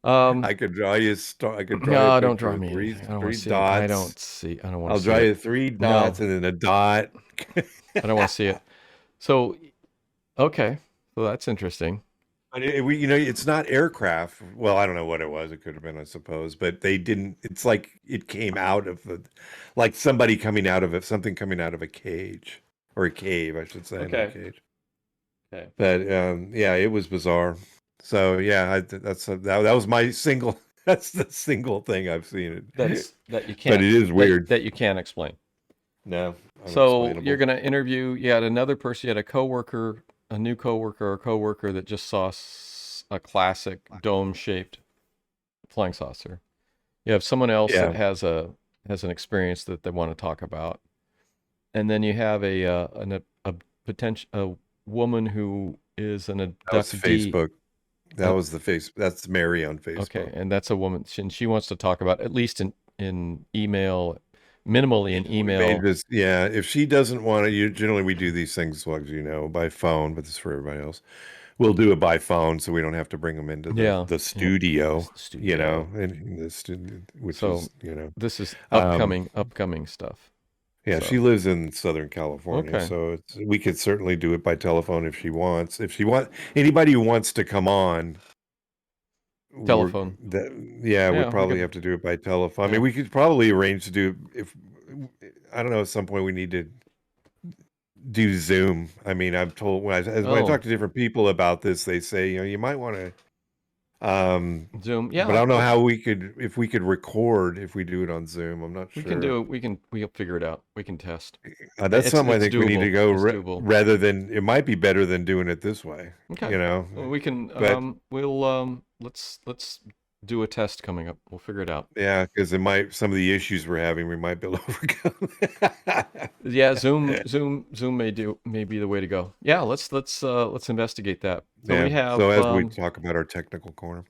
Speaker 2: I could draw you. I could draw.
Speaker 3: No, don't draw me.
Speaker 2: Three dots.
Speaker 3: I don't see. I don't want to.
Speaker 2: I'll draw you 3 dots and then a dot.
Speaker 3: I don't want to see it. So, okay. So that's interesting.
Speaker 2: It's not aircraft. Well, I don't know what it was. It could have been, I suppose, but they didn't. It's like it came out of like somebody coming out of it, something coming out of a cage or a cave, I should say.
Speaker 3: Okay.
Speaker 2: Not a cage.
Speaker 3: Okay.
Speaker 2: But yeah, it was bizarre. So yeah, that was my single. That's the single thing I've seen.
Speaker 3: That you can't.
Speaker 2: But it is weird
Speaker 3: that you can't explain.
Speaker 2: No.
Speaker 3: So you're going to interview. You had another person. You had a coworker. A new coworker or coworker that just saw a classic dome-shaped flying saucer. You have someone else that has an experience that they want to talk about, and then you have a woman who is an abductee.
Speaker 2: That was Facebook. That was the face. That's Mary on Facebook.
Speaker 3: Okay, and that's a woman, and she wants to talk about, at least in email, minimally an
Speaker 2: We may
Speaker 3: email.
Speaker 2: just, yeah, if she doesn't want to, generally we do these things, well, as you know, by phone, but this is for everybody else. We'll do it by phone, so we don't have to bring them into
Speaker 3: Yeah,
Speaker 2: the
Speaker 3: yeah,
Speaker 2: studio,
Speaker 3: the studio.
Speaker 2: and the studio, which
Speaker 3: So
Speaker 2: is,
Speaker 3: this is
Speaker 2: um,
Speaker 3: upcoming stuff.
Speaker 2: yeah, she
Speaker 3: So
Speaker 2: lives in Southern California,
Speaker 3: okay,
Speaker 2: so we could certainly do it by telephone if she wants. If she anybody who wants to come on, we're
Speaker 3: telephone.
Speaker 2: that yeah, we'd
Speaker 3: Yeah, we
Speaker 2: probably
Speaker 3: could.
Speaker 2: have to do it by telephone. I
Speaker 3: Yeah.
Speaker 2: mean, we could probably arrange to do if I don't know, at some point we need to do Zoom. I mean, I'm told when I
Speaker 3: Oh,
Speaker 2: talk to different people about this, they say, you might want to
Speaker 3: Zoom.
Speaker 2: but I
Speaker 3: Yeah,
Speaker 2: don't know how if we could record if we do it on Zoom. I'm not
Speaker 3: we can
Speaker 2: sure.
Speaker 3: do it. We'll figure it out. We can test.
Speaker 2: That's something I
Speaker 3: It's
Speaker 2: think we need to
Speaker 3: doable.
Speaker 2: go
Speaker 3: It's doable.
Speaker 2: rather than it might be better than doing it this way,
Speaker 3: Okay. Well, we can.
Speaker 2: But
Speaker 3: We'll let's do a test coming up. We'll figure it out.
Speaker 2: yeah, because it might some of the issues we're having we might be able to overcome.
Speaker 3: Yeah, Zoom may be the way to go. Yeah, let's investigate that. So
Speaker 2: Yeah.
Speaker 3: we have
Speaker 2: So as we talk about our technical corner,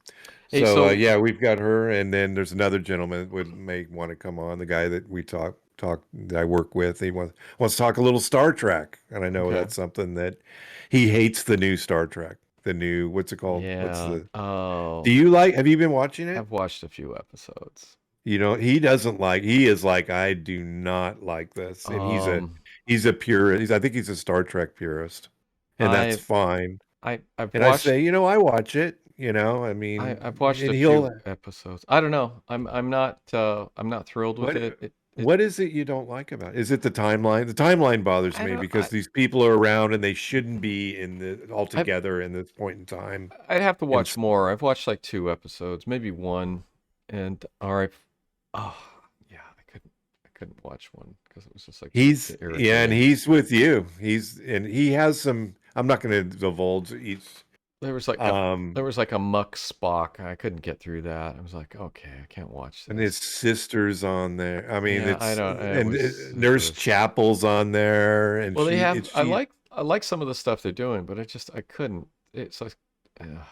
Speaker 3: hey,
Speaker 2: so
Speaker 3: so
Speaker 2: yeah, we've got her, and then there's another gentleman that may want to come on. The guy that we talk that I work with, he wants to talk a little Star Trek, and I know
Speaker 3: okay.
Speaker 2: that's something that he hates the new Star Trek, the new what's it called? What's
Speaker 3: Yeah.
Speaker 2: the? Do
Speaker 3: Oh,
Speaker 2: you like? Have you been watching it?
Speaker 3: I've watched a few episodes.
Speaker 2: He doesn't like. He is like, I do not like this, and
Speaker 3: Um,
Speaker 2: he's a purist. I think he's a Star Trek purist, and that's
Speaker 3: I've
Speaker 2: fine.
Speaker 3: I've
Speaker 2: And I
Speaker 3: watched
Speaker 2: say, I watch it, I mean,
Speaker 3: I've watched
Speaker 2: and
Speaker 3: a
Speaker 2: he'll,
Speaker 3: few episodes. I don't know. I'm not thrilled with
Speaker 2: what,
Speaker 3: it. It
Speaker 2: what is it you don't like about it? Is it the timeline? The timeline bothers
Speaker 3: I
Speaker 2: me
Speaker 3: don't
Speaker 2: because these people are around and they shouldn't be all
Speaker 3: I
Speaker 2: together in this point in time.
Speaker 3: I'd have to
Speaker 2: And
Speaker 3: watch more. I've watched like two episodes, maybe one, and all right. Oh, yeah, I couldn't watch one because it was just like get
Speaker 2: and
Speaker 3: irritating.
Speaker 2: he's with you. He has some, I'm not going to divulge each,
Speaker 3: There was like
Speaker 2: um,
Speaker 3: a muck Spock. I couldn't get through that. I was like, okay, I can't watch
Speaker 2: and his
Speaker 3: this.
Speaker 2: sister's on there. I mean,
Speaker 3: Yeah, I don't. It it
Speaker 2: Nurse
Speaker 3: was.
Speaker 2: Chapel's on there, and
Speaker 3: Well, they have.
Speaker 2: she.
Speaker 3: I like some of the stuff they're doing, but I couldn't. It's like,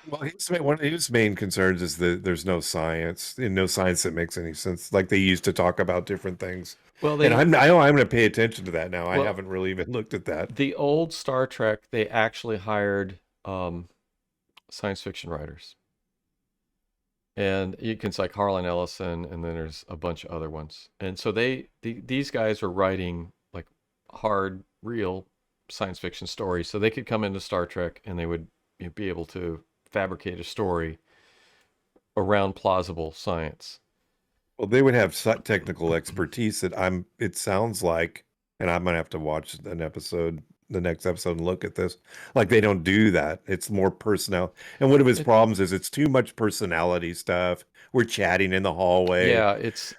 Speaker 2: Well, one of his main concerns is that there's no science, and no science that makes any sense. Like they used to talk about different things,
Speaker 3: well,
Speaker 2: and
Speaker 3: they
Speaker 2: I know I'm going to pay attention to that now. I
Speaker 3: well
Speaker 2: haven't really even looked at that.
Speaker 3: the old Star Trek they actually hired science fiction writers, and you can it's like Harlan Ellison, and then there's a bunch of other ones, and so these guys are writing like hard, real science fiction stories, so they could come into Star Trek and they would be able to fabricate a story around plausible science.
Speaker 2: Well, they would have technical expertise that it sounds like, and I'm going to have to watch the next episode and look at this. Like they don't do that. It's more personnel. And one of his
Speaker 3: It,
Speaker 2: problems is it's too much personality stuff. We're chatting in the hallway.
Speaker 3: yeah, it's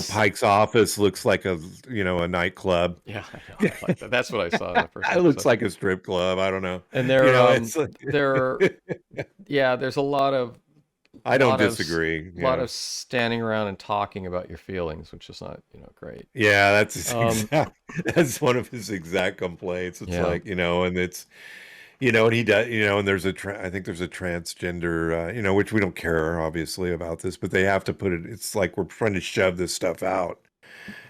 Speaker 2: Pike's office looks like a nightclub.
Speaker 3: yeah, I know, I like that. That's what I saw in the first
Speaker 2: It looks
Speaker 3: episode.
Speaker 2: like a strip club. I don't know.
Speaker 3: And
Speaker 2: It's like
Speaker 3: yeah, there's a
Speaker 2: I don't disagree.
Speaker 3: lot
Speaker 2: Yeah.
Speaker 3: of standing around and talking about your feelings, which is not, great.
Speaker 2: Yeah, that's his
Speaker 3: Um,
Speaker 2: that's one of his exact complaints. It's
Speaker 3: yeah.
Speaker 2: like, and it's and he does, and there's I think there's a transgender, which we don't care obviously about this, but they have to put it, it's like we're trying to shove this stuff out.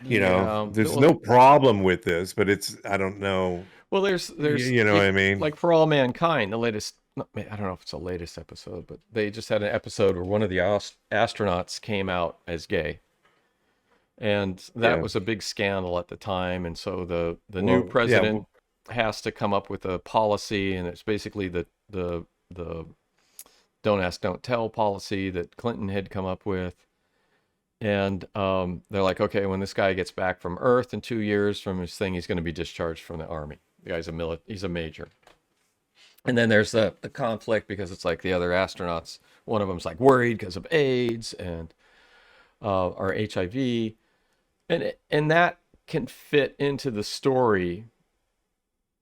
Speaker 3: Yeah.
Speaker 2: There's no problem with this, but I don't know,
Speaker 3: Well,
Speaker 2: you know what I mean?
Speaker 3: like For All Mankind, the latest. I don't know if it's the latest episode, but they just had an episode where one of the astronauts came out as gay, and that
Speaker 2: Yeah.
Speaker 3: was a big scandal at the time. And so the new
Speaker 2: Well, yeah,
Speaker 3: president has to come up with a policy, and it's basically the don't ask, don't tell policy that Clinton had come up with. And they're like, okay, when this guy gets back from Earth in 2 years from his thing, he's going to be discharged from the army. The guy's he's a major. And then there's the conflict because it's like the other astronauts, one of them's like worried because of AIDS and or HIV, and that can fit into the story,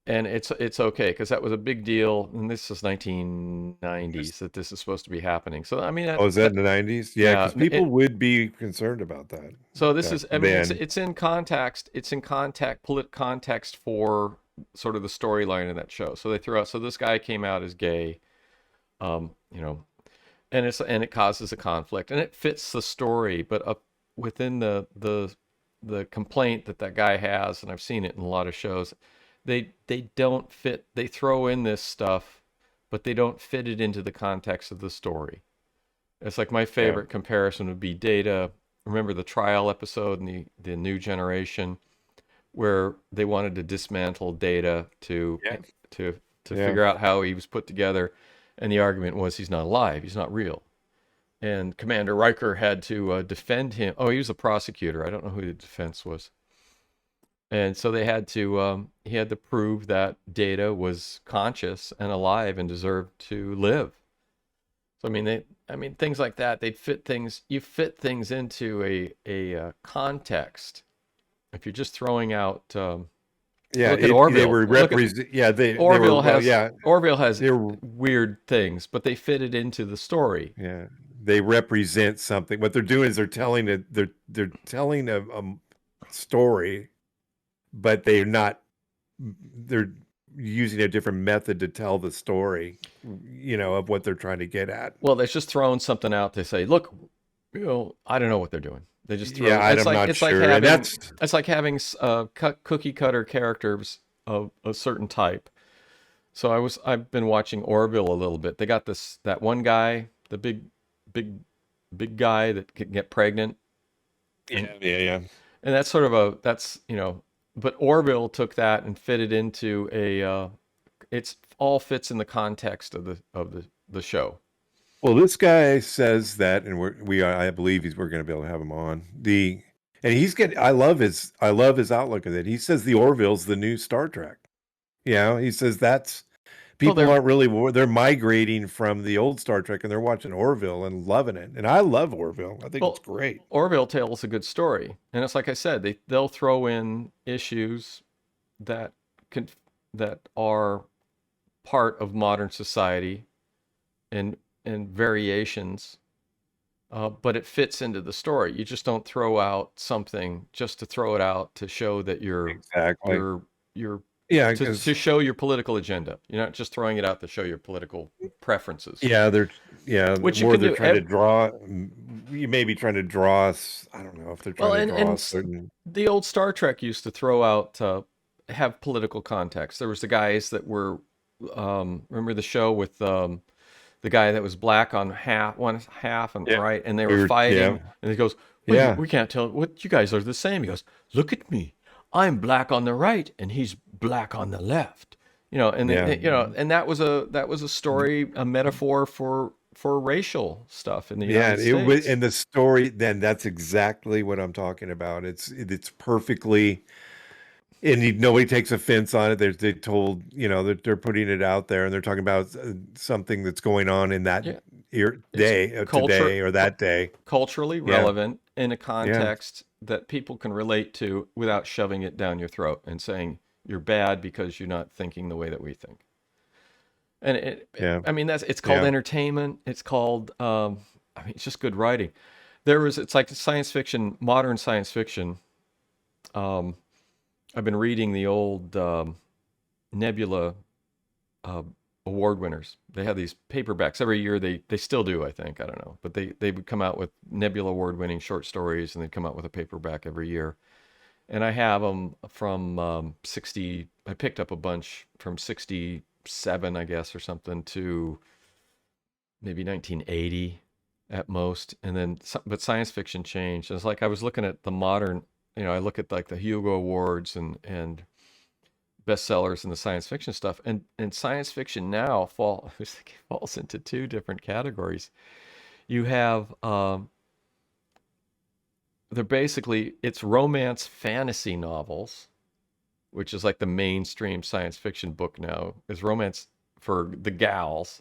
Speaker 3: and it's okay because that was a big deal, and this is 1990s that this is supposed to be happening. So I mean
Speaker 2: is that in the 90s? Yeah,
Speaker 3: yeah,
Speaker 2: because people would be concerned about that
Speaker 3: so this
Speaker 2: back
Speaker 3: is, I mean,
Speaker 2: then.
Speaker 3: it's in context. It's in context for sort of the storyline of that show. So they threw out. So this guy came out as gay, um, you know, and it causes a conflict, and it fits the story. But up within the the complaint that guy has, and I've seen it in a lot of shows, they don't fit. They throw in this stuff, but they don't fit it into the context of the story. It's like my
Speaker 2: Yeah.
Speaker 3: favorite comparison would be Data. Remember the trial episode in the New Generation, where they wanted to dismantle Data
Speaker 2: Yeah.
Speaker 3: to
Speaker 2: Yeah.
Speaker 3: figure out how he was put together, and the argument was he's not alive, he's not real, and Commander Riker had to defend him. Oh, he was a prosecutor. I don't know who the defense was, and so they had to he had to prove that Data was conscious and alive and deserved to live. So I mean things like that. They'd fit things. You fit things into a context. If you're just throwing out,
Speaker 2: Yeah.
Speaker 3: look at
Speaker 2: They
Speaker 3: Orville.
Speaker 2: were
Speaker 3: Look at
Speaker 2: represent. Yeah. They were.
Speaker 3: Orville
Speaker 2: Well,
Speaker 3: has
Speaker 2: yeah.
Speaker 3: Orville has
Speaker 2: They were.
Speaker 3: weird things, but they fit it into the story.
Speaker 2: Yeah. They represent something. What they're doing is they're telling it. They're telling a story, but they're not. They're using a different method to tell the story. Of what they're trying to get at.
Speaker 3: Well, they're just throwing something out. They say, "Look, I don't know what they're doing." They just throw.
Speaker 2: Yeah,
Speaker 3: It's
Speaker 2: I'm
Speaker 3: like
Speaker 2: not
Speaker 3: it's like
Speaker 2: sure, and
Speaker 3: having
Speaker 2: that's
Speaker 3: it's like having cookie cutter characters of a certain type. So I've been watching Orville a little bit. They got that one guy, the big big guy that can get pregnant, and
Speaker 2: yeah.
Speaker 3: and that's sort of but Orville took that and fit it into it's all fits in the context of the show.
Speaker 2: Well, this guy says that, and I believe we're going to be able to have him on and I love his outlook of it. He says the Orville's the new Star Trek. He says that's people aren't really they're migrating from the old Star Trek and they're watching Orville and loving it. And I love Orville. I think it's great.
Speaker 3: Orville tells a good story, and it's like I said, they'll throw in issues that are part of modern society and variations, but it fits into the story. You just don't throw out something just to throw it out to show that
Speaker 2: Exactly.
Speaker 3: you're
Speaker 2: Yeah,
Speaker 3: to show your political agenda. You're not just throwing it out to show your political preferences.
Speaker 2: Yeah,
Speaker 3: Which
Speaker 2: more
Speaker 3: you can
Speaker 2: they're
Speaker 3: do.
Speaker 2: trying to draw. You may be trying to draw. I don't know if they're trying to draw a certain.
Speaker 3: The old Star Trek used to throw out have political context. There was the guys that were remember the show with the guy that was black on one half and right, and they were fighting, and he goes, well, we can't tell what you guys are the same. He goes, look at me, I'm black on the right, and he's black on the left. And and that was a story, a metaphor for racial stuff in the United States.
Speaker 2: Was in the story. Then that's exactly what I'm talking about. It's perfectly. And nobody takes offense on it. They told, that they're putting it out there and they're talking about something that's going on in that day, today or that day.
Speaker 3: Culturally relevant in a context that people can relate to without shoving it down your throat and saying you're bad because you're not thinking the way that we think. And it's called entertainment. It's called, it's just good writing. It's like science fiction, modern science fiction. I've been reading the old Nebula award winners. They have these paperbacks every year. They still do, I think. I don't know, but they would come out with Nebula award winning short stories, and they'd come out with a paperback every year. And I have them from 60. I picked up a bunch from 67, I guess, or something, to maybe 1980 at most. And then, but science fiction changed. And it's like I was looking at the modern. I look at like the Hugo Awards and bestsellers and the science fiction stuff, and science fiction now falls into two different categories. You have it's romance fantasy novels, which is like the mainstream science fiction book now, is romance for the gals,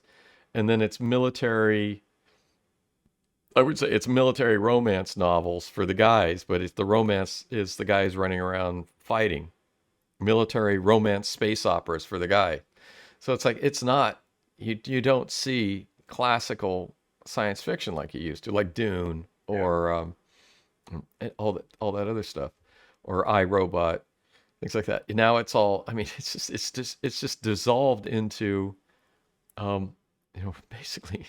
Speaker 3: and then it's military. I would say it's military romance novels for the guys, but the romance is the guys running around fighting. Military romance space operas for the guy. So it's like, it's not, you don't see classical science fiction like you used to, like Dune or all that other stuff, or iRobot, things like that. Now it's all, it's just dissolved into, basically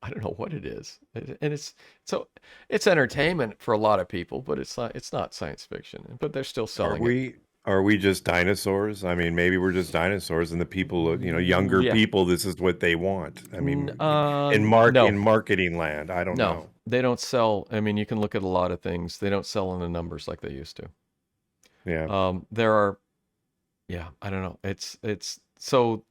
Speaker 3: I don't know what it is. And so it's entertainment for a lot of people, but it's not science fiction. But they're still
Speaker 2: Are
Speaker 3: selling it.
Speaker 2: we are we just dinosaurs? I mean, maybe we're just dinosaurs, and the people, younger
Speaker 3: Yeah.
Speaker 2: people, this is what they want. I mean, in
Speaker 3: No.
Speaker 2: marketing land, I don't
Speaker 3: No.
Speaker 2: know.
Speaker 3: They don't sell. I mean, you can look at a lot of things. They don't sell in the numbers like they used to.
Speaker 2: Yeah,
Speaker 3: There are, yeah, I don't know. It's so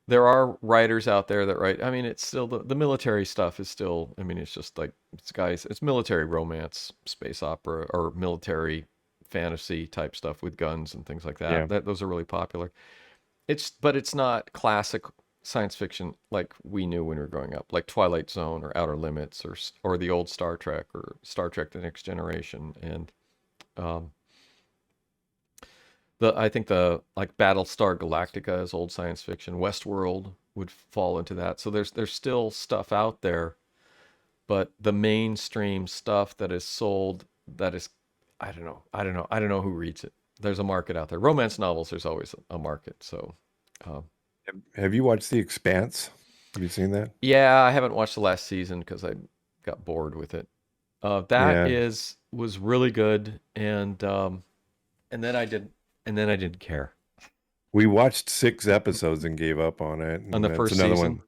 Speaker 3: there are writers out there that write. I mean, it's still the military stuff is still. I mean, it's just like it's military romance, space opera, or military fantasy type stuff with guns and things like that.
Speaker 2: yeah.
Speaker 3: Those are really popular. But it's not classic science fiction like we knew when we were growing up, like Twilight Zone or Outer Limits or the old Star Trek or Star Trek: The Next Generation. And um, I think the like Battlestar Galactica is old science fiction. Westworld would fall into that. So there's still stuff out there, but the mainstream stuff that is sold, that is, I don't know who reads it. There's a market out there. Romance novels, there's always a market. So
Speaker 2: Have you watched The Expanse? Have you seen that?
Speaker 3: yeah, I haven't watched the last season because I got bored with it. That
Speaker 2: Yeah,
Speaker 3: was really good, and then I didn't care
Speaker 2: we watched 6 episodes and gave up on it,
Speaker 3: on
Speaker 2: and
Speaker 3: the
Speaker 2: that's
Speaker 3: first
Speaker 2: another
Speaker 3: season.
Speaker 2: one.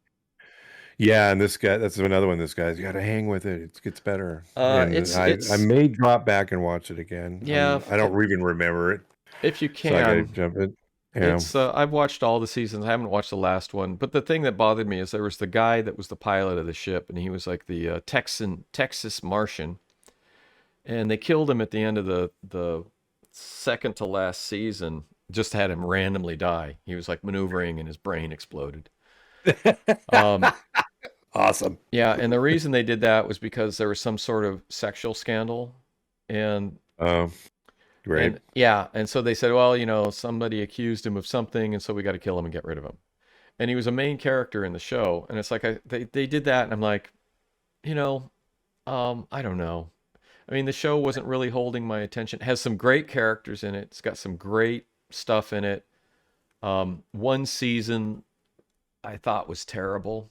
Speaker 2: Yeah, and that's another one. This guy's got to hang with it. It gets better, and I
Speaker 3: It's
Speaker 2: may drop back and watch it again.
Speaker 3: yeah,
Speaker 2: I don't even remember it,
Speaker 3: if you
Speaker 2: so I got to
Speaker 3: can.
Speaker 2: jump it. Yeah.
Speaker 3: It's I've watched all the seasons. I haven't watched the last one, but the thing that bothered me is there was the guy that was the pilot of the ship, and he was like the Texas Martian, and they killed him at the end of the second to last season. Just had him randomly die. He was like maneuvering, and his brain exploded. Um,
Speaker 2: Awesome.
Speaker 3: yeah, and the reason they did that was because there was some sort of sexual scandal, and
Speaker 2: Great.
Speaker 3: yeah, and so they said, well, somebody accused him of something, and so we got to kill him and get rid of him. And he was a main character in the show, and it's like they did that, and I'm like, you know, I don't know. I mean, the show wasn't really holding my attention. It has some great characters in it. It's got some great stuff in it. One season I thought was terrible,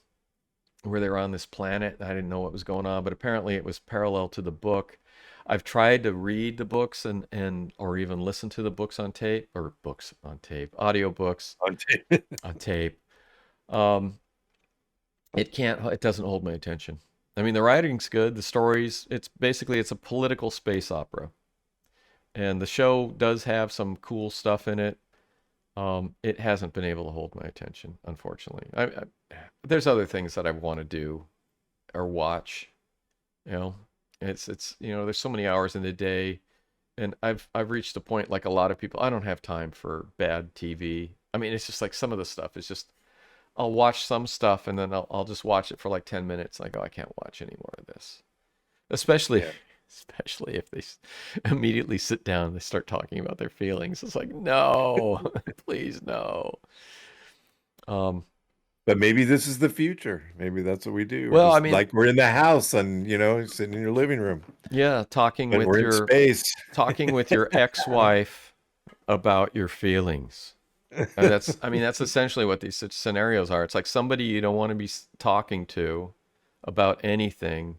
Speaker 3: where they were on this planet, and I didn't know what was going on, but apparently it was parallel to the book. I've tried to read the books and or even listen to the books on tape, or books on tape, audio books on tape. Um, it doesn't hold my attention. I mean, the writing's good, the stories, it's a political space opera. And the show does have some cool stuff in it. It hasn't been able to hold my attention, unfortunately. There's other things that I want to do or watch. You know, it's there's so many hours in the day, and I've reached a point like a lot of people. I don't have time for bad TV. I mean, it's just like some of the stuff is just I'll watch some stuff and then I'll just watch it for like 10 minutes. And I go, I can't watch any more of this, especially.
Speaker 2: Yeah.
Speaker 3: Especially if they immediately sit down and they start talking about their feelings. It's like, no, please, no. Um,
Speaker 2: But maybe this is the future. Maybe that's what we do. We're
Speaker 3: well, I
Speaker 2: just
Speaker 3: mean,
Speaker 2: like we're in the house and sitting in your living room,
Speaker 3: yeah,
Speaker 2: but we're in space.
Speaker 3: talking with your ex-wife about your feelings. And that's essentially what these scenarios are. It's like somebody you don't want to be talking to about anything,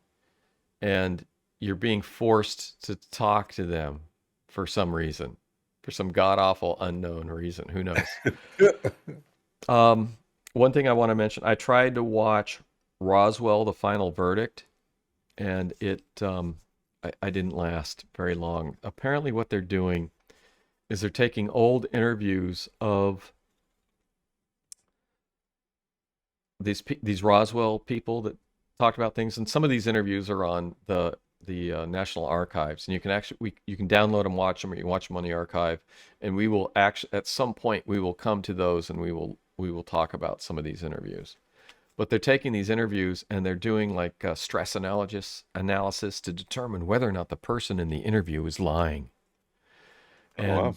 Speaker 3: and you're being forced to talk to them for some reason, for some god awful unknown reason. Who knows? One thing I want to mention: I tried to watch Roswell: The Final Verdict, and I didn't last very long. Apparently, what they're doing is they're taking old interviews of these Roswell people that talked about things, and some of these interviews are on the National Archives, and you can download them, watch them, or you can watch them on the archive. And we will actually at some point we will come to those, and we will talk about some of these interviews. But they're taking these interviews and they're doing like stress analysis to determine whether or not the person in the interview is lying. And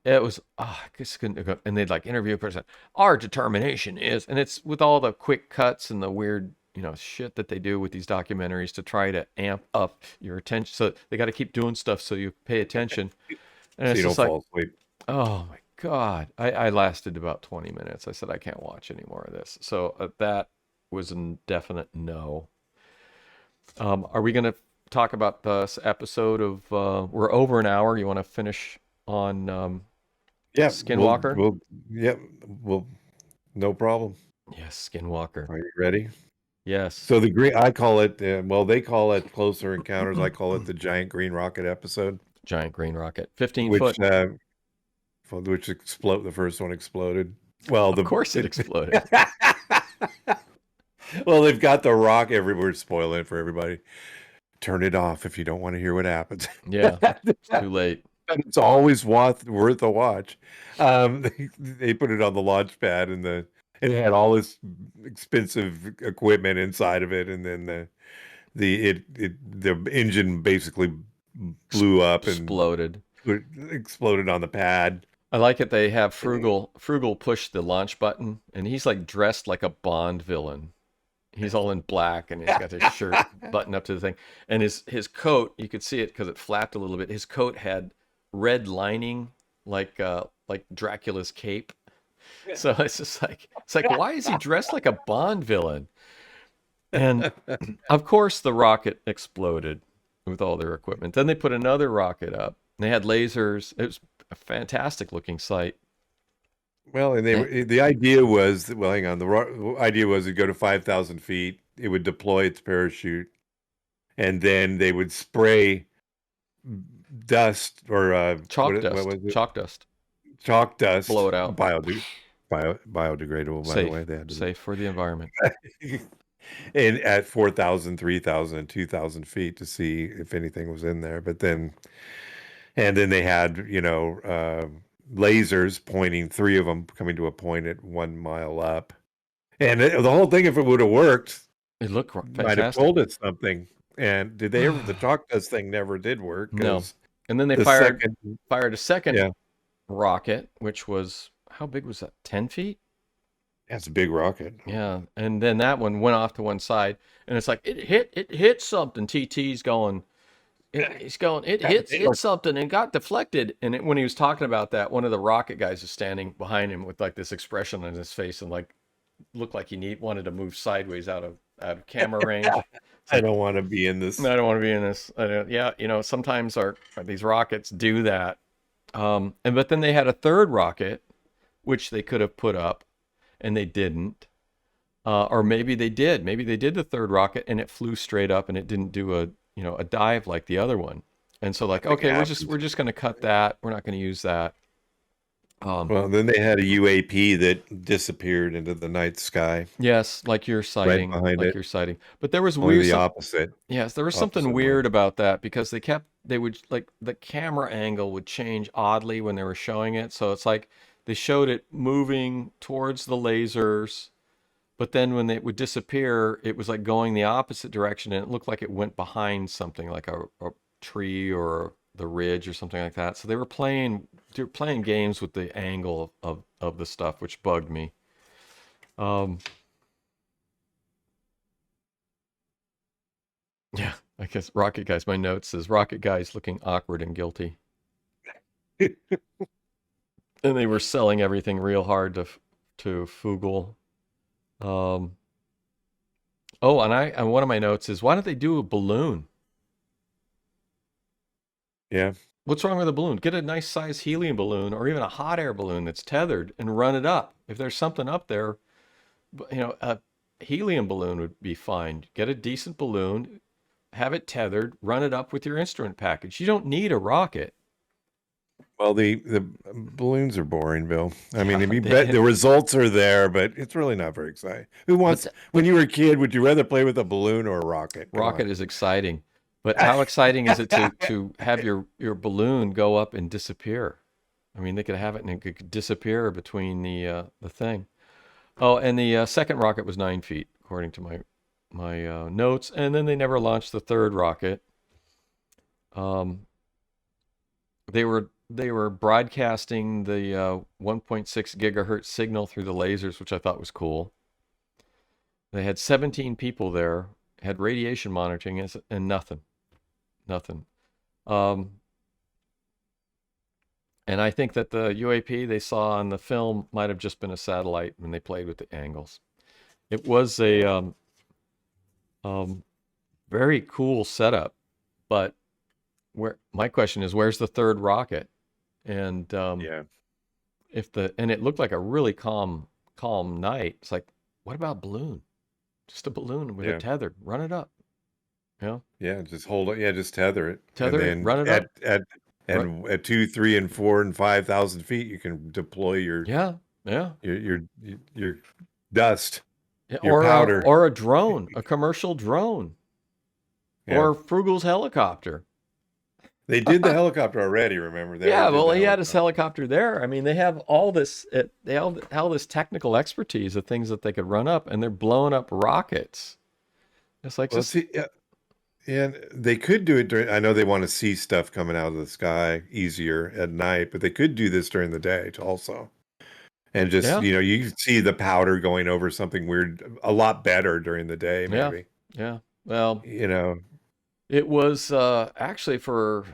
Speaker 3: it was I just couldn't go. And they'd like interview a person. Our determination is, and it's with all the quick cuts and the weird shit that they do with these documentaries to try to amp up your attention. So they got to keep doing stuff so you pay attention. And
Speaker 2: So
Speaker 3: it's
Speaker 2: you don't
Speaker 3: just like,
Speaker 2: fall asleep.
Speaker 3: oh my God. I lasted about 20 minutes. I said, I can't watch any more of this. So that was a definite no. Are we going to talk about this episode of? We're over an hour. You want to finish on
Speaker 2: Yeah,
Speaker 3: Skinwalker?
Speaker 2: we'll, no problem.
Speaker 3: Yes, Skinwalker.
Speaker 2: Are you ready?
Speaker 3: Yes.
Speaker 2: So the green, I call it, well, they call it Closer Encounters. I call it the Giant Green Rocket episode,
Speaker 3: Giant green rocket, 15
Speaker 2: which,
Speaker 3: foot.
Speaker 2: the first one exploded. Well,
Speaker 3: Of course it exploded.
Speaker 2: Well, they've got the rock everywhere, spoiling it for everybody. Turn it off if you don't want to hear what happens.
Speaker 3: Yeah, it's too late.
Speaker 2: It's always worth a watch. They put it on the launch pad, and it had all this expensive equipment inside of it, and then the engine basically blew up and exploded on the pad.
Speaker 3: I like it. They have Frugal push the launch button, and he's like dressed like a Bond villain. He's all in black, and he's got his shirt buttoned up to the thing. And his coat, you could see it because it flapped a little bit. His coat had red lining, like Dracula's cape. So it's just like, why is he dressed like a Bond villain? And of course, the rocket exploded with all their equipment. Then they put another rocket up. They had lasers. It was a fantastic looking sight.
Speaker 2: Well, and the idea was, hang on. The idea was it'd go to 5,000 feet. It would deploy its parachute, and then they would spray dust or
Speaker 3: chalk dust.
Speaker 2: What was it?
Speaker 3: Chalk dust.
Speaker 2: Chalk dust.
Speaker 3: Blow it out.
Speaker 2: Biodegradable, by the way. They had to
Speaker 3: safe for the environment.
Speaker 2: And at 4,000, 3,000, 2,000 feet to see if anything was in there. And then they had, lasers pointing, 3 of them coming to a point at 1 mile up. And the whole thing, if it would have worked,
Speaker 3: it looked fantastic.
Speaker 2: Might have told it something. And the chalk dust thing never did work.
Speaker 3: No. And then they fired a second rocket, which was, how big was that? 10 feet?
Speaker 2: That's a big rocket.
Speaker 3: Yeah. And then that one went off to one side, and it's like, it hit something. TT's going, it hit something and got deflected. And when he was talking about that, one of the rocket guys is standing behind him with like this expression on his face and like looked like he wanted to move sideways out of camera range.
Speaker 2: I don't want to be in this.
Speaker 3: I don't want to be in this. Sometimes these rockets do that. But then they had a third rocket, which they could have put up, and they didn't. Or maybe they did. Maybe they did the third rocket and it flew straight up and it didn't do a dive like the other one. And so okay, we're just going to cut that. We're not going to use that.
Speaker 2: Well, then they had a UAP that disappeared into the night sky.
Speaker 3: Yes, like your sighting, But there was
Speaker 2: only the opposite.
Speaker 3: Yes, there was something weird about that because they would like the camera angle would change oddly when they were showing it. So it's like they showed it moving towards the lasers, but then when it would disappear, it was like going the opposite direction, and it looked like it went behind something like a tree or the ridge or something like that. So they were playing games with the angle of the stuff, which bugged me. Yeah, I guess Rocket Guys, my note says Rocket Guys looking awkward and guilty. And they were selling everything real hard to Fugal. And one of my notes is, why don't they do a balloon?
Speaker 2: Yeah.
Speaker 3: What's wrong with a balloon? Get a nice size helium balloon or even a hot air balloon that's tethered and run it up. If there's something up there, a helium balloon would be fine. Get a decent balloon, have it tethered, run it up with your instrument package. You don't need a rocket.
Speaker 2: Well, the balloons are boring, Bill. I mean, the results are there, but it's really not very exciting. When you were a kid, would you rather play with a balloon or a rocket?
Speaker 3: Rocket is exciting. But how exciting is it to have your balloon go up and disappear? I mean, they could have it and it could disappear between the thing. Oh, and the second rocket was 9 feet, according to my notes. And then they never launched the third rocket. They were broadcasting the 1.6 gigahertz signal through the lasers, which I thought was cool. They had 17 people there, had radiation monitoring, and nothing. And I think that the UAP they saw on the film might have just been a satellite when they played with the angles. It was a very cool setup, but my question is, where's the third rocket? And
Speaker 2: Yeah.
Speaker 3: and it looked like a really calm night. It's like, what about balloon? Just a balloon with a
Speaker 2: Yeah.
Speaker 3: tether. Run it up. You know,
Speaker 2: Yeah. Just hold it. Yeah. Just tether it. And
Speaker 3: tether it,
Speaker 2: then
Speaker 3: run it up.
Speaker 2: at 2, 3, and 4 and 5,000 feet, you can deploy your
Speaker 3: Yeah, yeah.
Speaker 2: your dust,
Speaker 3: Yeah,
Speaker 2: your powder.
Speaker 3: or a drone, a commercial drone,
Speaker 2: Yeah.
Speaker 3: or Frugal's helicopter.
Speaker 2: They did the helicopter already, remember? They already
Speaker 3: Yeah,
Speaker 2: did
Speaker 3: well,
Speaker 2: the
Speaker 3: he had his
Speaker 2: helicopter.
Speaker 3: helicopter there. I mean, they have all this, they have all this technical expertise of things that they could run up, and they're blowing up rockets. It's like
Speaker 2: Well,
Speaker 3: just,
Speaker 2: see, yeah, and they could do it during, I know they want to see stuff coming out of the sky easier at night, but they could do this during the day also. And just,
Speaker 3: yeah,
Speaker 2: you can see the powder going over something weird a lot better during the day,
Speaker 3: yeah,
Speaker 2: maybe.
Speaker 3: yeah. Well,
Speaker 2: You know,
Speaker 3: it was actually for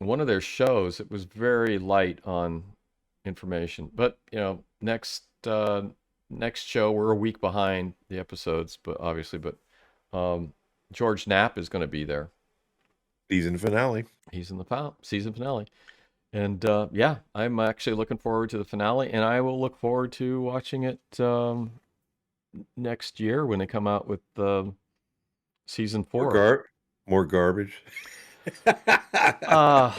Speaker 3: one of their shows. It was very light on information, but next show we're a week behind the episodes, but obviously, but George Knapp is going to be there.
Speaker 2: season finale.
Speaker 3: He's in the season finale. And yeah, I'm actually looking forward to the finale, and I will look forward to watching it next year when they come out with season
Speaker 2: More
Speaker 3: 4.
Speaker 2: more garbage.
Speaker 3: I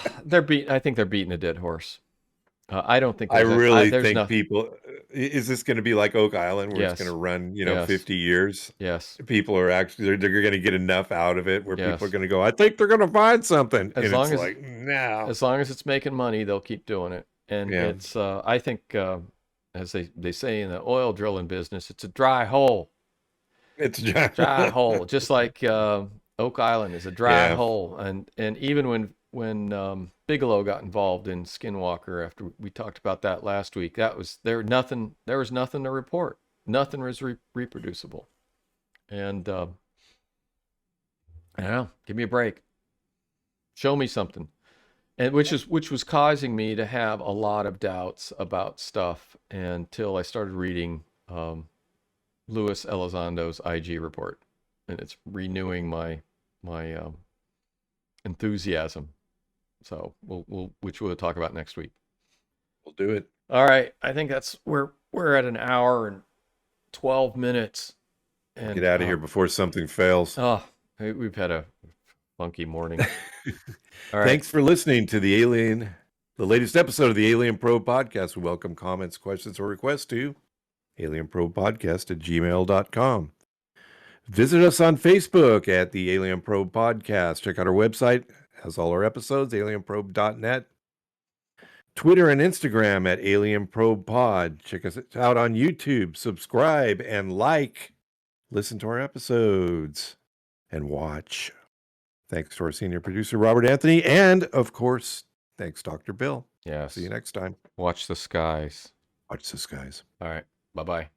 Speaker 3: think they're beating a dead horse. I don't think
Speaker 2: I really
Speaker 3: there's
Speaker 2: think
Speaker 3: nothing.
Speaker 2: people, is this going to be like Oak Island where it's going
Speaker 3: Yes,
Speaker 2: to run,
Speaker 3: yes,
Speaker 2: 50 years?
Speaker 3: yes,
Speaker 2: People are actually, they're going to get enough out of it where people are
Speaker 3: yes.
Speaker 2: going to go, I think they're going to find something.
Speaker 3: As
Speaker 2: And
Speaker 3: long
Speaker 2: it's
Speaker 3: as
Speaker 2: like, no.
Speaker 3: it's making money, they'll keep doing it. And
Speaker 2: Yeah.
Speaker 3: it's I think as they say in the oil drilling business, it's a dry hole.
Speaker 2: It's
Speaker 3: Dry hole, just like Oak Island is a dry
Speaker 2: yeah.
Speaker 3: hole. And even when Bigelow got involved in Skinwalker, after we talked about that last week, there was nothing to report. Nothing was reproducible. And I don't know, give me a break. Show me something. And which was causing me to have a lot of doubts about stuff until I started reading Luis Elizondo's IG report, and it's renewing my enthusiasm. So which we'll talk about next week.
Speaker 2: We'll do it.
Speaker 3: All right, I think we're at an hour and 12 minutes. And
Speaker 2: Get out of here before something fails.
Speaker 3: Oh, we've had a funky morning. All right.
Speaker 2: Thanks for listening to the latest episode of the Alien Probe Podcast. We welcome comments, questions, or requests to alienprobepodcast@gmail.com. Visit us on Facebook at the Alien Probe Podcast. Check out our website. It has all our episodes, alienprobe.net. Twitter and Instagram at Alien Probe Pod. Check us out on YouTube. Subscribe and like. Listen to our episodes and watch. Thanks to our senior producer, Robert Anthony. And, of course, thanks, Dr. Bill.
Speaker 3: Yes.
Speaker 2: See you next time.
Speaker 3: Watch the skies.
Speaker 2: Watch the skies.
Speaker 3: All right. Bye-bye.